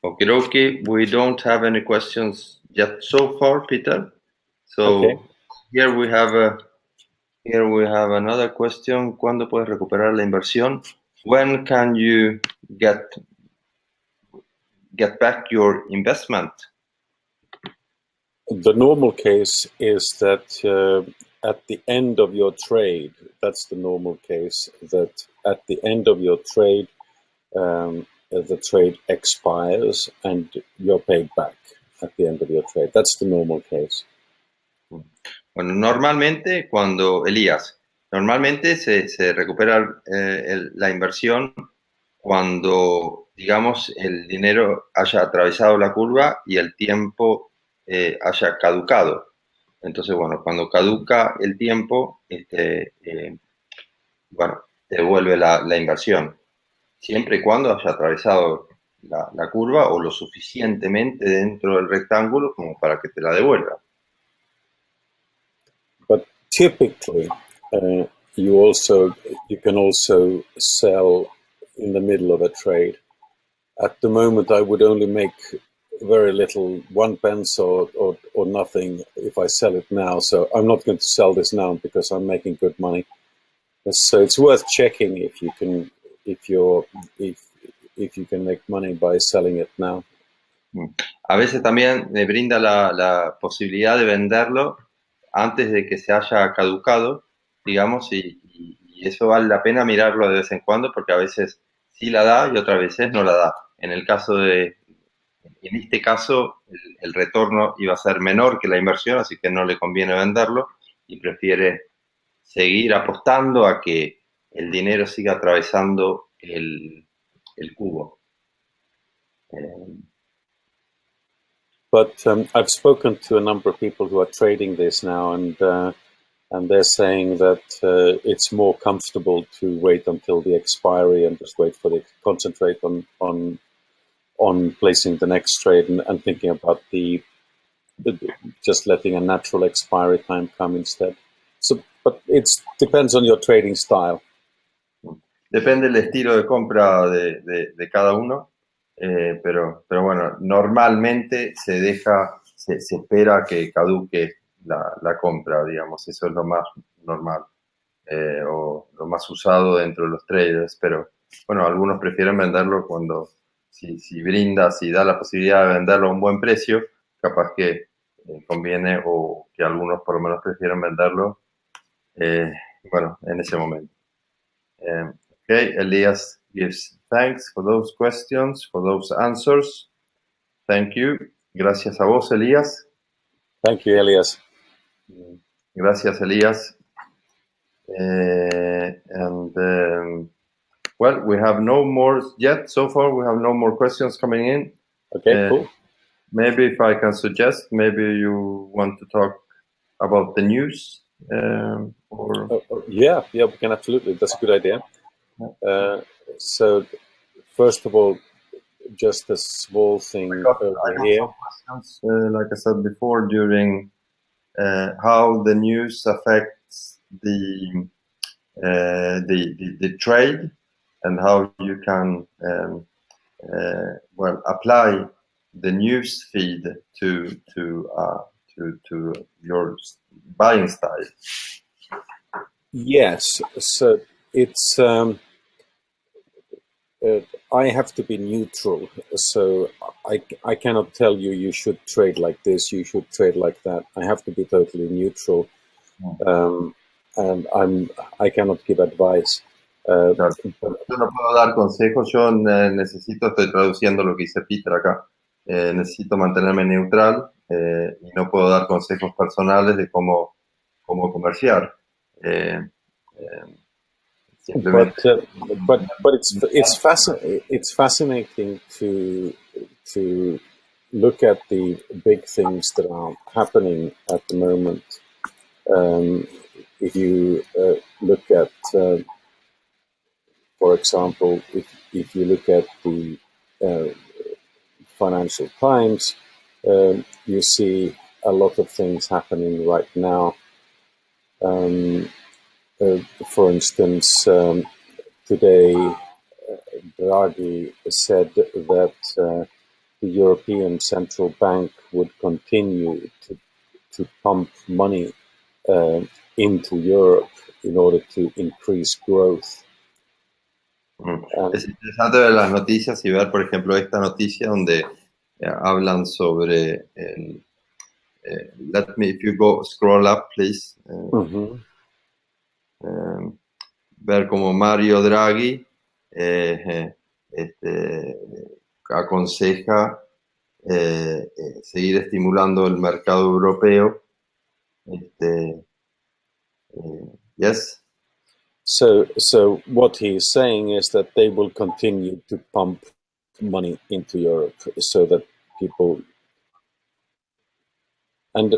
Okay, we don't have any questions yet so far, Peter. So Okay. here we have another question. ¿Cuándo puedes recuperar la inversión? When can you get back your investment? The normal case is that at the end of your trade, that's the normal case, that at the end of your trade, the trade expires and you're paid back at the end of your trade. That's the normal case. Bueno, normalmente normalmente se recupera la inversión cuando, digamos, el dinero haya atravesado la curva y el tiempo haya caducado. Entonces, bueno, cuando caduca el tiempo, bueno, te devuelve la inversión, siempre y cuando haya atravesado la curva o lo suficientemente dentro del rectángulo como para que te la devuelva. But typically, you can also sell in the middle of a trade. At the moment, I would only make very little, 1 pence or nothing if I sell it now. So I'm not going to sell this now because I'm making good money. So it's worth checking if you can make money by selling it now. A veces también me brinda la posibilidad de venderlo antes de que se haya caducado, digamos, y eso vale la pena mirarlo de vez en cuando porque a veces sí la da y otras veces no la da. En este caso, el retorno iba a ser menor que la inversión, así que no le conviene venderlo y prefiere seguir apostando a que el dinero siga atravesando el cubo. But I've spoken to a number of people who are trading this now, and they're saying that it's more comfortable to wait until the expiry and just concentrate on placing the next trade and thinking about just letting a natural expiry time come instead. So, but it depends on your trading style. Depende del estilo de compra de cada uno, pero bueno, normalmente se espera que caduque la compra, digamos, eso es lo más normal o lo más usado dentro de los traders, pero bueno, algunos prefieren venderlo cuando, si da la posibilidad de venderlo a un buen precio, capaz que conviene o que algunos por lo menos prefieren venderlo, bueno, en ese momento. Okay, Elias gives thanks for those questions, for those answers. Thank you. Gracias a vos, Elías. Thank you, Elias. Gracias, Elías. Well, we have no more yet. So far, we have no more questions coming in. Okay, cool. Maybe if I can suggest, maybe you want to talk about the news? Yeah, we can absolutely. That's a good idea. So, first of all, just a small thing over here. Questions, like I said before, during how the news affects the trade and how you can apply the news feed to your buying style. Yes, so it's I have to be neutral, so I cannot tell you should trade like this, you should trade like that. I have to be totally neutral, and I cannot give advice. Yo no puedo dar consejos, yo estoy traduciendo lo que dice Peter acá, necesito mantenerme neutral y no puedo dar consejos personales de cómo comerciar. But it's fascinating to look at the big things that are happening at the moment. If you look at, for example, if you look at the Financial Times, you see a lot of things happening right now. For instance, today Draghi said that the European Central Bank would continue to pump money into Europe in order to increase growth. Es interesante ver las noticias y ver, por ejemplo, esta noticia donde hablan sobre let me, if you go scroll up, please. Ver como Mario Draghi aconseja seguir estimulando el mercado europeo. Yes. So what he's saying is that they will continue to pump money into Europe so that people, and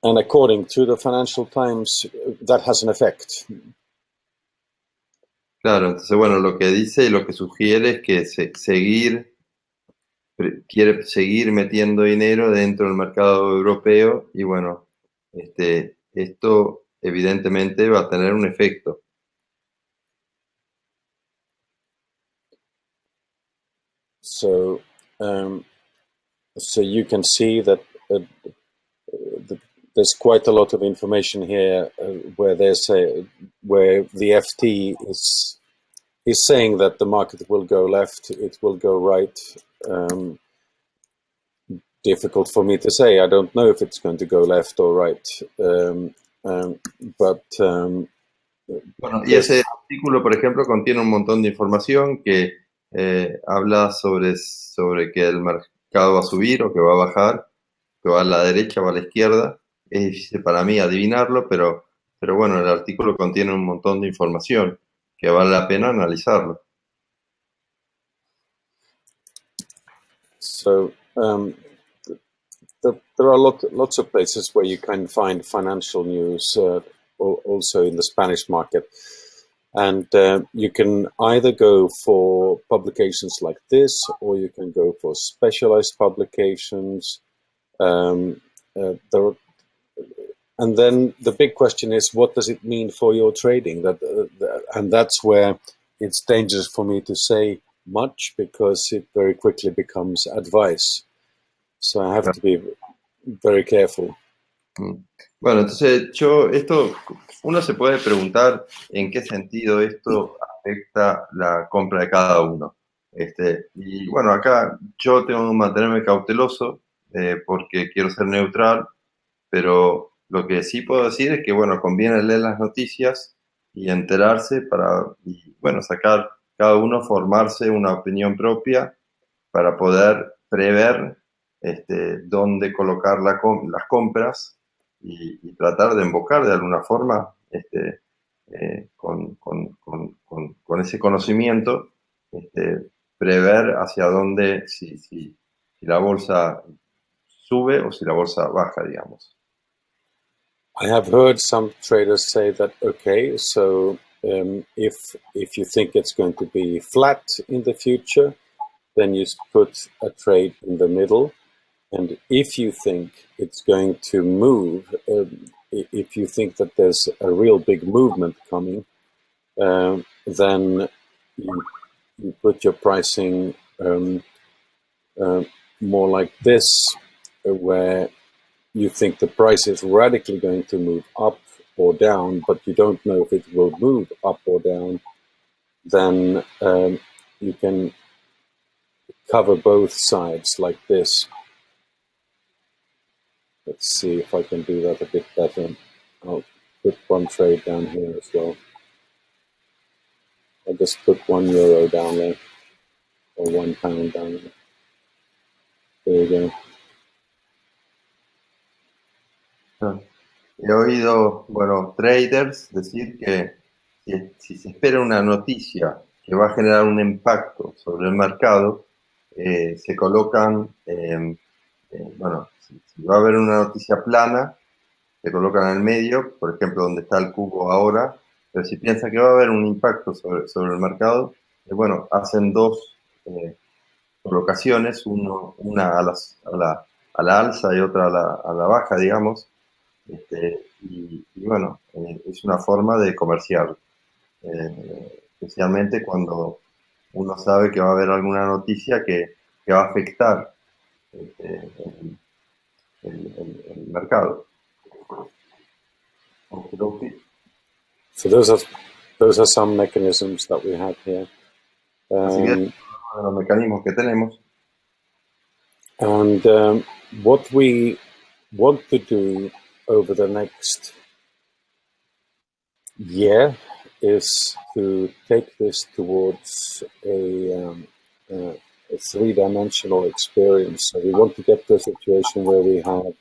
according to the Financial Times, that has an effect. Claro, entonces bueno, lo que dice y lo que sugiere es que quiere seguir metiendo dinero dentro del mercado europeo y bueno, esto evidentemente va a tener un efecto. So you can see that there's quite a lot of information here where the FT is saying that the market will go left, it will go right. Difficult for me to say. I don't know if it's going to go left or right. Bueno, y ese artículo, por ejemplo, contiene un montón de información que habla sobre que el mercado va a subir o que va a bajar, que va a la derecha o a la izquierda. Es difícil para mí adivinarlo, pero bueno, el artículo contiene un montón de información que vale la pena analizarlo. So there are lots of places where you can find financial news, also in the Spanish market. And you can either go for publications like this, or you can go for specialized publications. And then the big question is, what does it mean for your trading? And that's where it's dangerous for me to say much, because it very quickly becomes advice. So I have to be very careful. Bueno, entonces uno se puede preguntar en qué sentido esto afecta la compra de cada uno. Y bueno, acá yo tengo que mantenerme cauteloso porque quiero ser neutral, pero lo que sí puedo decir es que, bueno, conviene leer las noticias y enterarse y bueno, sacar cada uno, formarse una opinión propia para poder prever dónde colocar las compras y tratar de embocar de alguna forma con ese conocimiento, prever hacia dónde, si la bolsa sube o si la bolsa baja, digamos. I have heard some traders say that, okay, so if you think it's going to be flat in the future, then you put a trade in the middle. And if you think it's going to move, if you think that there's a real big movement coming, then you put your pricing more like this, where you think the price is radically going to move up or down, but you don't know if it will move up or down. Then you can cover both sides like this. Let's see if I can do that a bit better. I'll put one trade down here as well. I'll just put €1 down there, or £1 down there. There you go. He oído, bueno, traders decir que si se espera una noticia que va a generar un impacto sobre el mercado, se colocan, bueno, si va a haber una noticia plana, se colocan en el medio, por ejemplo, donde está el cubo ahora, Pero si piensa que va a haber un impacto sobre el mercado, bueno, hacen dos colocaciones, una a la alza y otra a la baja, digamos, y bueno, es una forma de comerciar, especialmente cuando uno sabe que va a haber alguna noticia que va a afectar este, el mercado. So those are some mechanisms that we have here. Así que uno de los mecanismos que tenemos. And what we want to do over the next year is to take this towards a three-dimensional experience. So we want to get to a situation where we have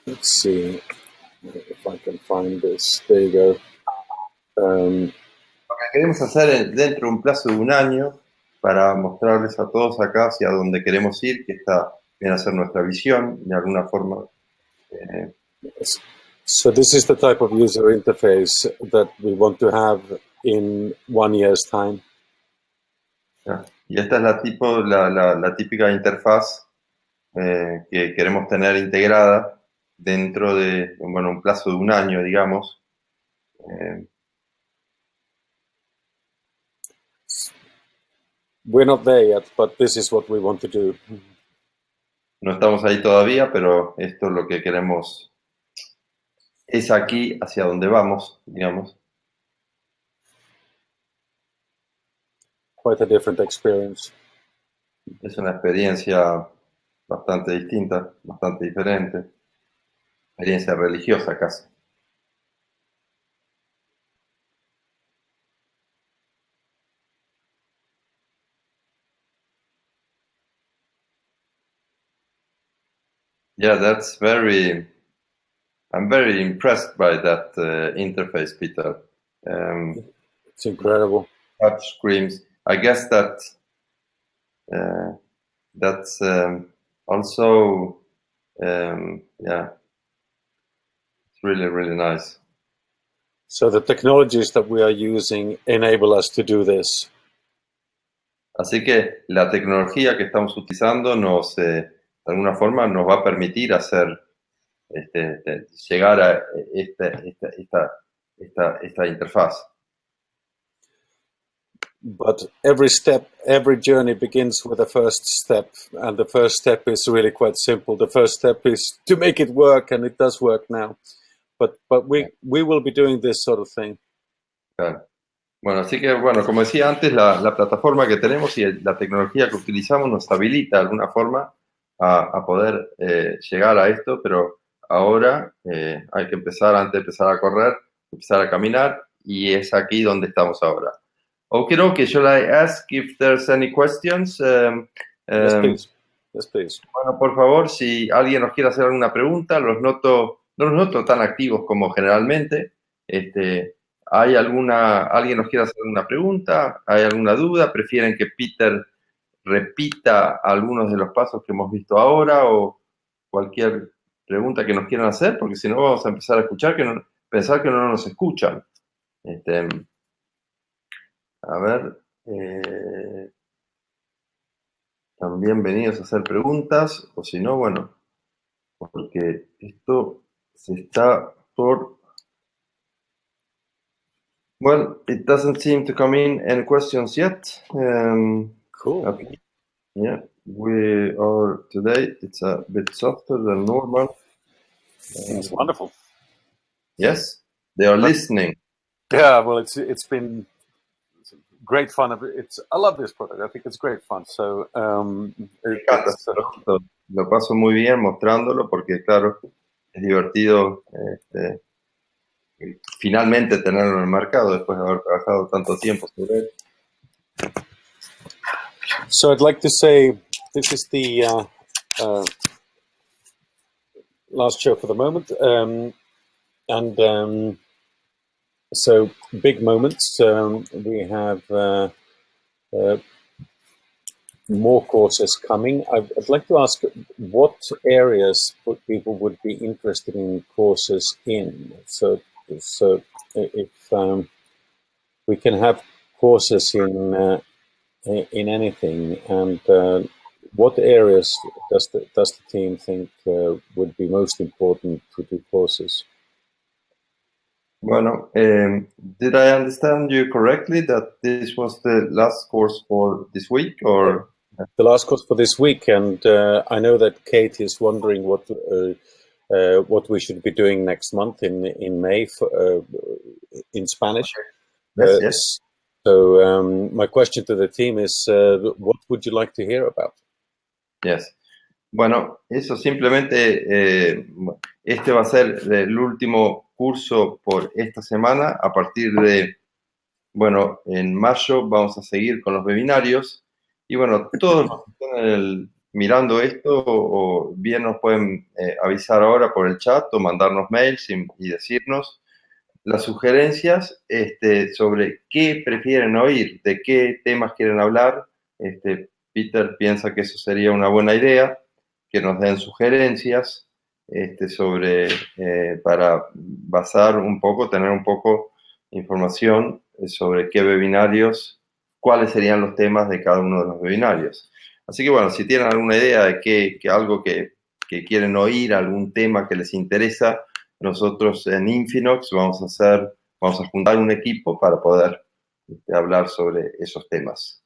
let's see if I can find this. There you go. Lo que queremos hacer dentro de un plazo de un año para mostrarles a todos acá hacia dónde queremos ir, que está viene a ser nuestra visión, de alguna forma. So this is the type of user interface that we want to have in 1 year's time. Y esta es la típica interfaz que queremos tener integrada dentro de bueno, un plazo de un año, digamos. We're not there yet, but this is what we want to do. No estamos ahí todavía, pero esto es lo que queremos. Es aquí hacia donde vamos, digamos. Quite a different experience. Es una experiencia bastante distinta, bastante diferente. Experiencia religiosa casi. Yeah, I'm very impressed by that interface, Peter. It's incredible. Touch screens. I guess that's also, yeah, it's really, really nice. So the technologies that we are using enable us to do this. Así que la tecnología que estamos utilizando de alguna forma nos va a permitir hacer, llegar a esta interfaz. But every journey begins with a first step, and the first step is really quite simple. The first step is to make it work, and it does work now. But we will be doing this sort of thing. Claro. Bueno, así que, bueno, como decía antes, la plataforma que tenemos y la tecnología que utilizamos nos habilita de alguna forma a poder llegar a esto, pero ahora hay que empezar, antes de empezar a correr, empezar a caminar, y es aquí donde estamos ahora. Okay, shall I ask if there's any questions? Yes, please. Yes, please. Bueno, por favor, si alguien nos quiere hacer alguna pregunta, no los noto tan activos como generalmente. ¿Alguien nos quiere hacer alguna pregunta? ¿Hay alguna duda? ¿Prefieren que Peter repita algunos de los pasos que hemos visto ahora o cualquier pregunta que nos quieran hacer? Porque si no vamos a empezar a pensar que no nos escuchan. A ver, también venidos a hacer preguntas, o si no, bueno, porque esto se está por... Well, it doesn't seem to come in any questions yet. Cool. Okay. Yeah, it's a bit softer than normal. It's wonderful. Yes, they are listening. Yeah, well, it's been great fun. I love this product. I think it's great fun. So lo paso muy bien mostrándolo porque, claro, es divertido finalmente tenerlo en el mercado después de haber trabajado tanto tiempo sobre él. So I'd like to say this is the last show for the moment, and so big moments. We have more courses coming. I'd like to ask what areas people would be interested in courses in. So if we can have courses in anything, and what areas does the team think would be most important to do courses? Bueno, did I understand you correctly that this was the last course for this week, or? The last course for this week, and I know that Kate is wondering what we should be doing next month in May in Spanish. Yes, yes. So my question to the team is, what would you like to hear about? Yes. Bueno, eso simplemente, este va a ser el último curso por esta semana. A partir de, bueno, en mayo vamos a seguir con los webinarios. Y bueno, todos los que estén mirando esto, o bien nos pueden avisar ahora por el chat o mandarnos mails y decirnos las sugerencias sobre qué prefieren oír, de qué temas quieren hablar. Peter piensa que eso sería una buena idea, que nos den sugerencias sobre, para basar un poco, tener un poco información sobre qué webinarios, cuáles serían los temas de cada uno de los webinarios. Así que bueno, si tienen alguna idea de algo que quieren oír, algún tema que les interesa, nosotros en INFINOX vamos a juntar un equipo para poder hablar sobre esos temas.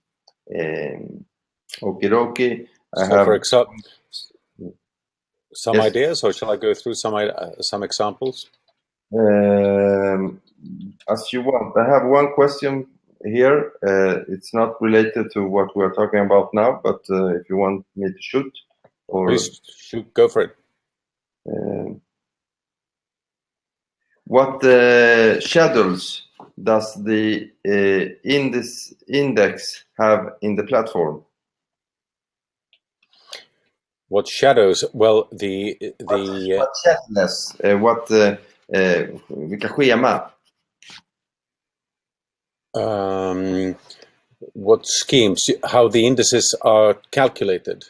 Okidoki. So, for example, some ideas, or shall I go through some examples? As you want. I have one question here. It's not related to what we're talking about now, but if you want me to shoot, or please shoot, go for it. What schedules does the index have in the platform? What shadows? Well, what schedules? Vilka schema? What schemes? How the indices are calculated?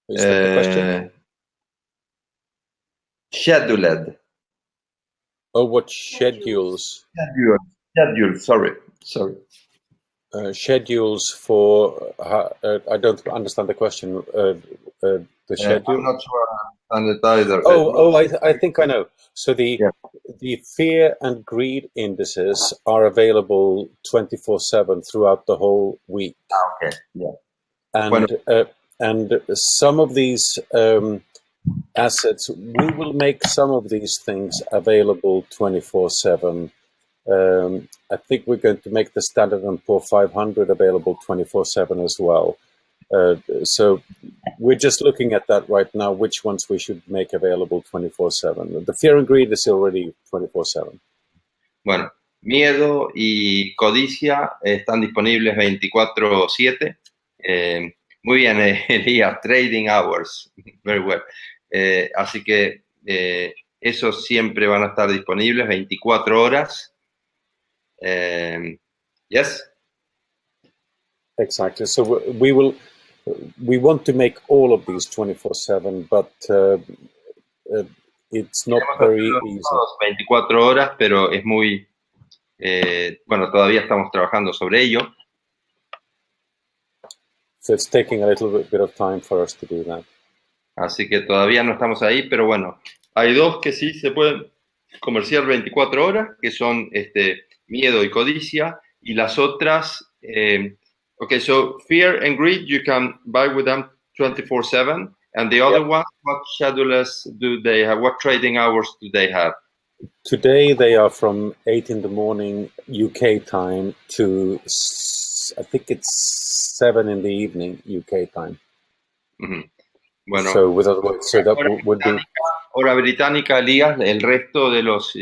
Is that the question? Scheduled. Oh, what schedules? Schedule. Sorry. Schedules for. I don't understand the question. The schedule. I'm not sure I understand it either. I think I know. So the fear and greed indices are available 24/7 throughout the whole week. Okay. Yeah. And some of these assets, we will make some of these things available 24/7. I think we're going to make the Standard & Poor's 500 available 24/7 as well. So we're just looking at that right now, which ones we should make available 24/7. The fear and greed is already 24/7. Bueno, miedo y codicia están disponibles 24/7. Muy bien, Elías, trading hours. Very well. Así que esos siempre van a estar disponibles 24 horas. Yes? Exactly. So we want to make all of these 24/7, but it's not very easy. 24 horas, pero es muy, bueno, todavía estamos trabajando sobre ello. So it's taking a little bit of time for us to do that. Así que todavía no estamos ahí, pero bueno, hay dos que sí se pueden comerciar 24 horas, que son miedo y codicia, y las otras, okay, so fear and greed, you can buy with them 24/7, and the other ones, what schedules do they have? What trading hours do they have? Today they are from 8 in the morning UK time to, I think it's 7 in the evening UK time. Mm-hmm. Bueno, so that would be hora británica, Elías. El resto de los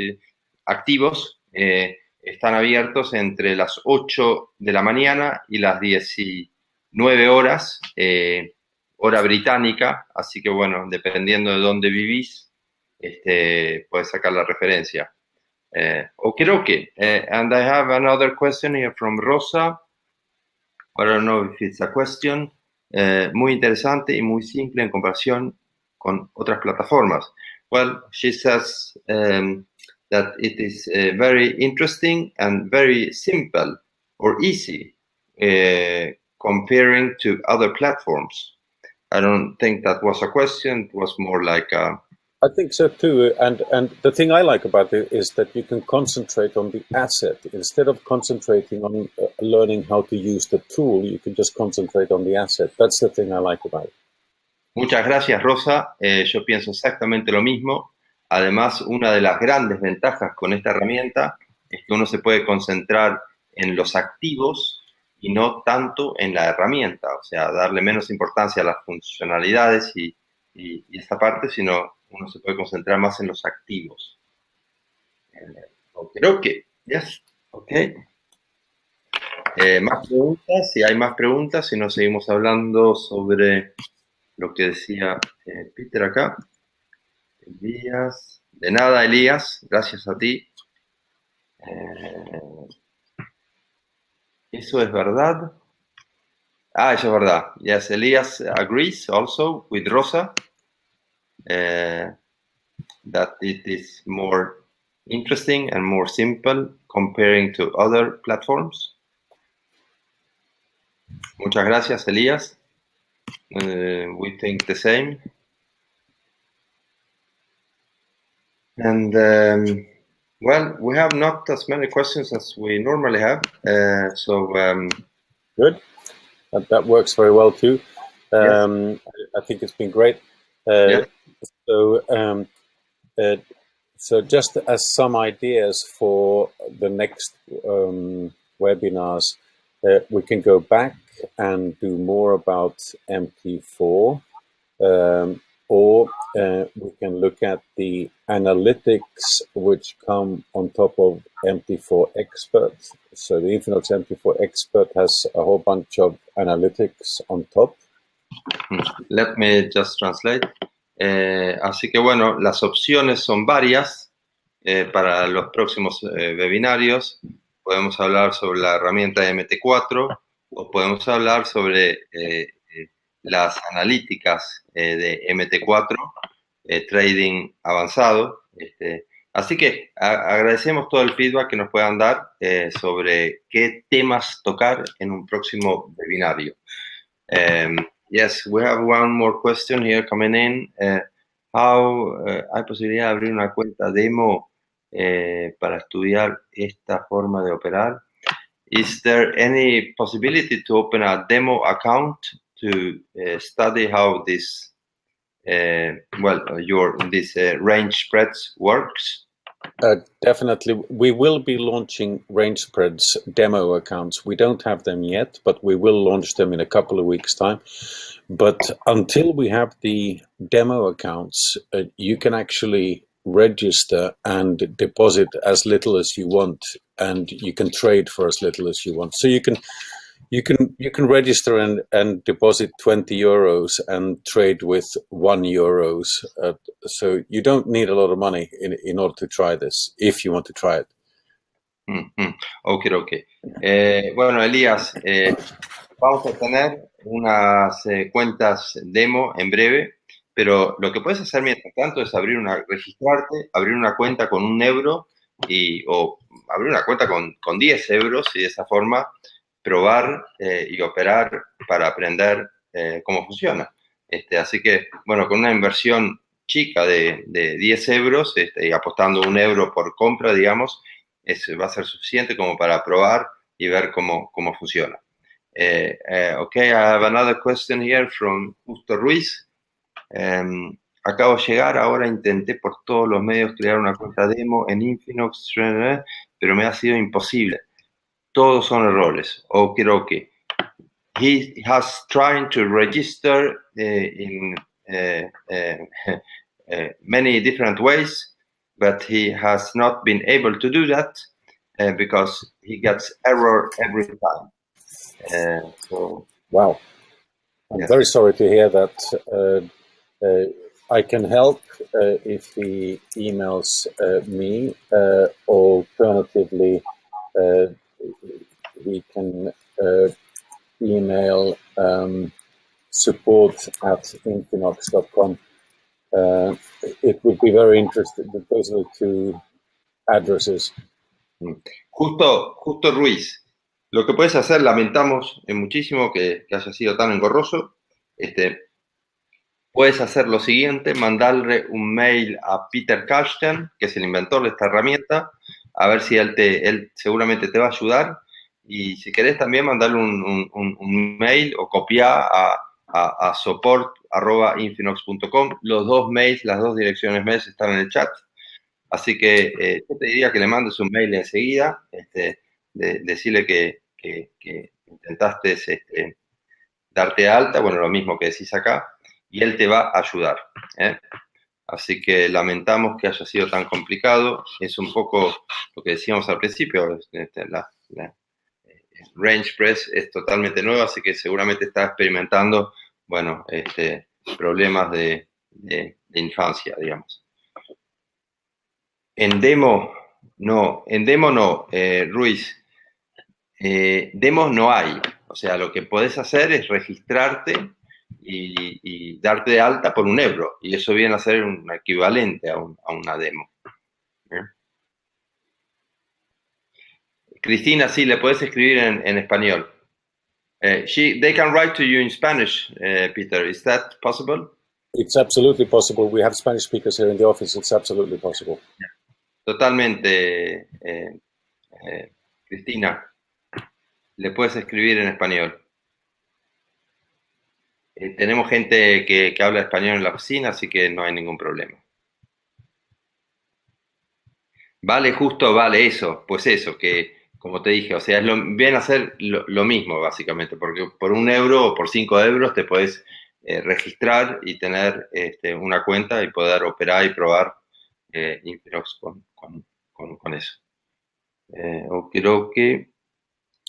activos están abiertos entre las 8 de la mañana y las 19 horas, hora británica. Así que bueno, dependiendo de dónde vivís, puedes sacar la referencia. Okay. And I have another question here from Rosa. I don't know if it's a question. Muy interesante y muy simple en comparación con otras plataformas. Well, she says that it is very interesting and very simple or easy comparing to other platforms. I don't think that was a question. It was more like a... I think so too, and the thing I like about it is that you can concentrate on the asset instead of concentrating on learning how to use the tool. You can just concentrate on the asset. That's the thing I like about it. Muchas gracias, Rosa. Yo pienso exactamente lo mismo. Además, una de las grandes ventajas con esta herramienta es que uno se puede concentrar en los activos y no tanto en la herramienta, o sea, darle menos importancia a las funcionalidades y esta parte, sino uno se puede concentrar más en los activos. Creo que, yes, ok. Más preguntas, si hay más preguntas, si no seguimos hablando sobre lo que decía Peter acá. Elías, de nada, Elías, gracias a ti. ¿Eso es verdad? Ah, eso es verdad. Yes, Elias agrees also with Rosa that it is more interesting and more simple comparing to other platforms. Muchas gracias, Elías. We think the same. And well, we have not as many questions as we normally have. Good. That works very well too. Yes. I think it's been great. Yes. So just as some ideas for the next webinars, we can go back and do more about MT4, or we can look at the analytics which come on top of MT4 Expert. So the INFINOX MT4 Expert has a whole bunch of analytics on top. Let me just translate. Así que bueno, las opciones son varias para los próximos webinarios. Podemos hablar sobre la herramienta de MT4 o podemos hablar sobre las analíticas de MT4, trading avanzado. Así que agradecemos todo el feedback que nos puedan dar sobre qué temas tocar en un próximo webinario. Yes, we have one more question here coming in. ¿Hay posibilidad de abrir una cuenta demo para estudiar esta forma de operar? Is there any possibility to open a demo account to study how this, this range spreads works? Definitely. We will be launching range spreads demo accounts. We don't have them yet, but we will launch them in a couple of weeks' time. But until we have the demo accounts, you can actually register and deposit as little as you want, and you can trade for as little as you want. So you can register and deposit 20 euros and trade with €1. So you don't need a lot of money in order to try this, if you want to try it. Ok. Bueno, Elías, vamos a tener unas cuentas demo en breve, pero lo que puedes hacer mientras tanto es registrarte, abrir una cuenta con €1 o abrir una cuenta con 10 euros y de esa forma probar y operar para aprender cómo funciona. Así que, bueno, con una inversión chica de 10 euros y apostando €1 por compra, digamos, va a ser suficiente como para probar y ver cómo funciona. Okay, I have another question here from Justo Ruiz. Acabo de llegar, ahora intenté por todos los medios crear una cuenta demo en INFINOX, pero me ha sido imposible. Todos son errores. Okay. He has tried to register in many different ways, but he has not been able to do that because he gets error every time. Wow. I'm very sorry to hear that. I can help if he emails me. Alternatively, he can email support@infinox.com. It would be very interesting. Those are the two addresses. Justo Ruiz, lo que puedes hacer, lamentamos muchísimo que haya sido tan engorroso, puedes hacer lo siguiente, mandarle un mail a Peter Karsten, que es el inventor de esta herramienta, a ver si él seguramente te va a ayudar, y si querés también mandarle un mail o copiar a support@infinox.com. Los dos mails, las dos direcciones mail están en el chat. Así que yo te diría que le mandes un mail enseguida, decirle que intentaste darte alta, bueno, lo mismo que decís acá, y él te va a ayudar. Así que lamentamos que haya sido tan complicado. Es un poco lo que decíamos al principio, la Range Press es totalmente nueva, así que seguramente está experimentando, bueno, problemas de infancia, digamos. En demo no, Ruiz. Demos no hay. O sea, lo que podés hacer es registrarte y darte de alta por €1. Y eso viene a ser un equivalente a una demo. Cristina, sí, le puedes escribir en español. They can write to you in Spanish, Peter. Is that possible? It's absolutely possible. We have Spanish speakers here in the office. It's absolutely possible. Totalmente, Cristina. Le puedes escribir en español. Tenemos gente que habla español en la oficina, así que no hay ningún problema. Vale, justo vale eso, pues eso, que como te dije, o sea, viene a ser lo mismo básicamente, porque por €1 o por €5 te puedes registrar y tener una cuenta y poder operar y probar INFINOX con eso. Okay.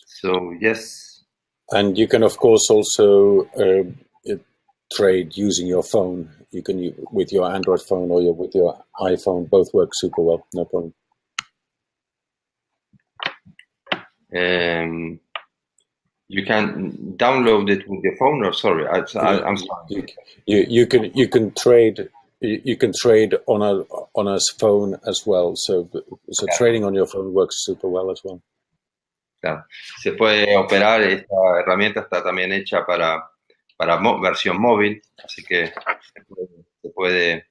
So, yes. And you can, of course, also trade using your phone. You can with your Android phone or with your iPhone. Both work super well, no problem. You can download it with your phone, or sorry, I'm sorry. You can trade. You can trade on a phone as well. So trading on your phone works super well as well. Claro. Se puede operar, esta herramienta está también hecha para versión móvil, así que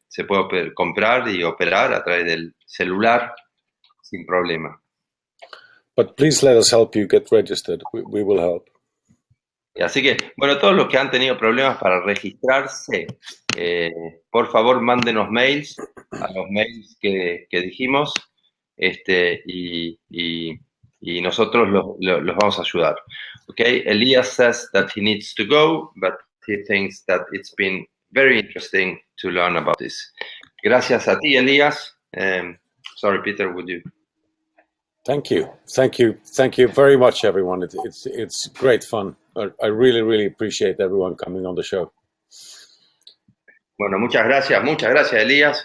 se puede comprar y operar a través del celular sin problema. But please let us help you get registered. We will help. Así que, bueno, todos los que han tenido problemas para registrarse, por favor, mándenos mails a los mails que dijimos, y nosotros los vamos a ayudar. Okay, Elias says that he needs to go, but he thinks that it's been very interesting to learn about this. Gracias a ti, Elias. Sorry, Peter, would you? Thank you very much, everyone. It's great fun. I really appreciate everyone coming on the show. Bueno, muchas gracias, Elías.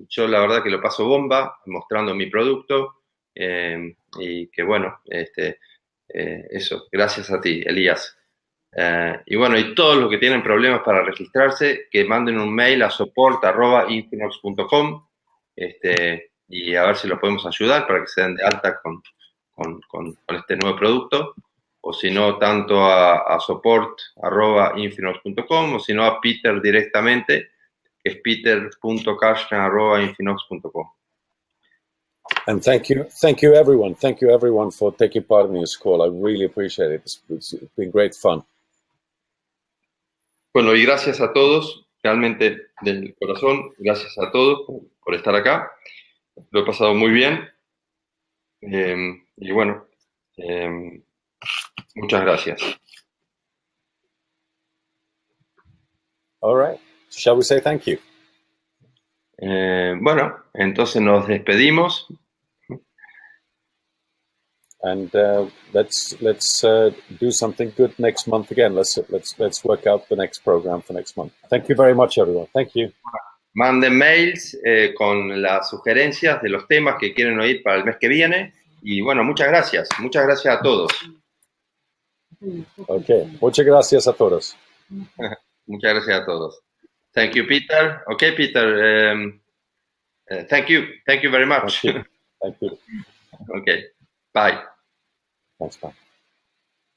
Yo la verdad que lo paso bomba mostrando mi producto, y que bueno, eso, gracias a ti, Elías. Y bueno, y todos los que tienen problemas para registrarse, que manden un mail a support@infinox.com, y a ver si los podemos ayudar para que se den de alta con este nuevo producto, o si no, tanto a support@infinox.com, o si no a Peter directamente, que es peter.karsten@infinox.com. And thank you everyone. Thank you everyone for taking part in this call. I really appreciate it. It's been great fun. Bueno, y gracias a todos, realmente del corazón, gracias a todos por estar acá. Lo he pasado muy bien. Y bueno, muchas gracias. All right. Shall we say thank you? Bueno, entonces nos despedimos. And let's do something good next month again. Let's work out the next program for next month. Thank you very much, everyone. Thank you. Manden mails con las sugerencias de los temas que quieren oír para el mes que viene. Y bueno, muchas gracias a todos. Ok, muchas gracias a todos. Muchas gracias a todos. Thank you, Peter. Okay, Peter. Thank you. Thank you very much. Thank you. Thank you. Okay. Bye. Thanks, bye.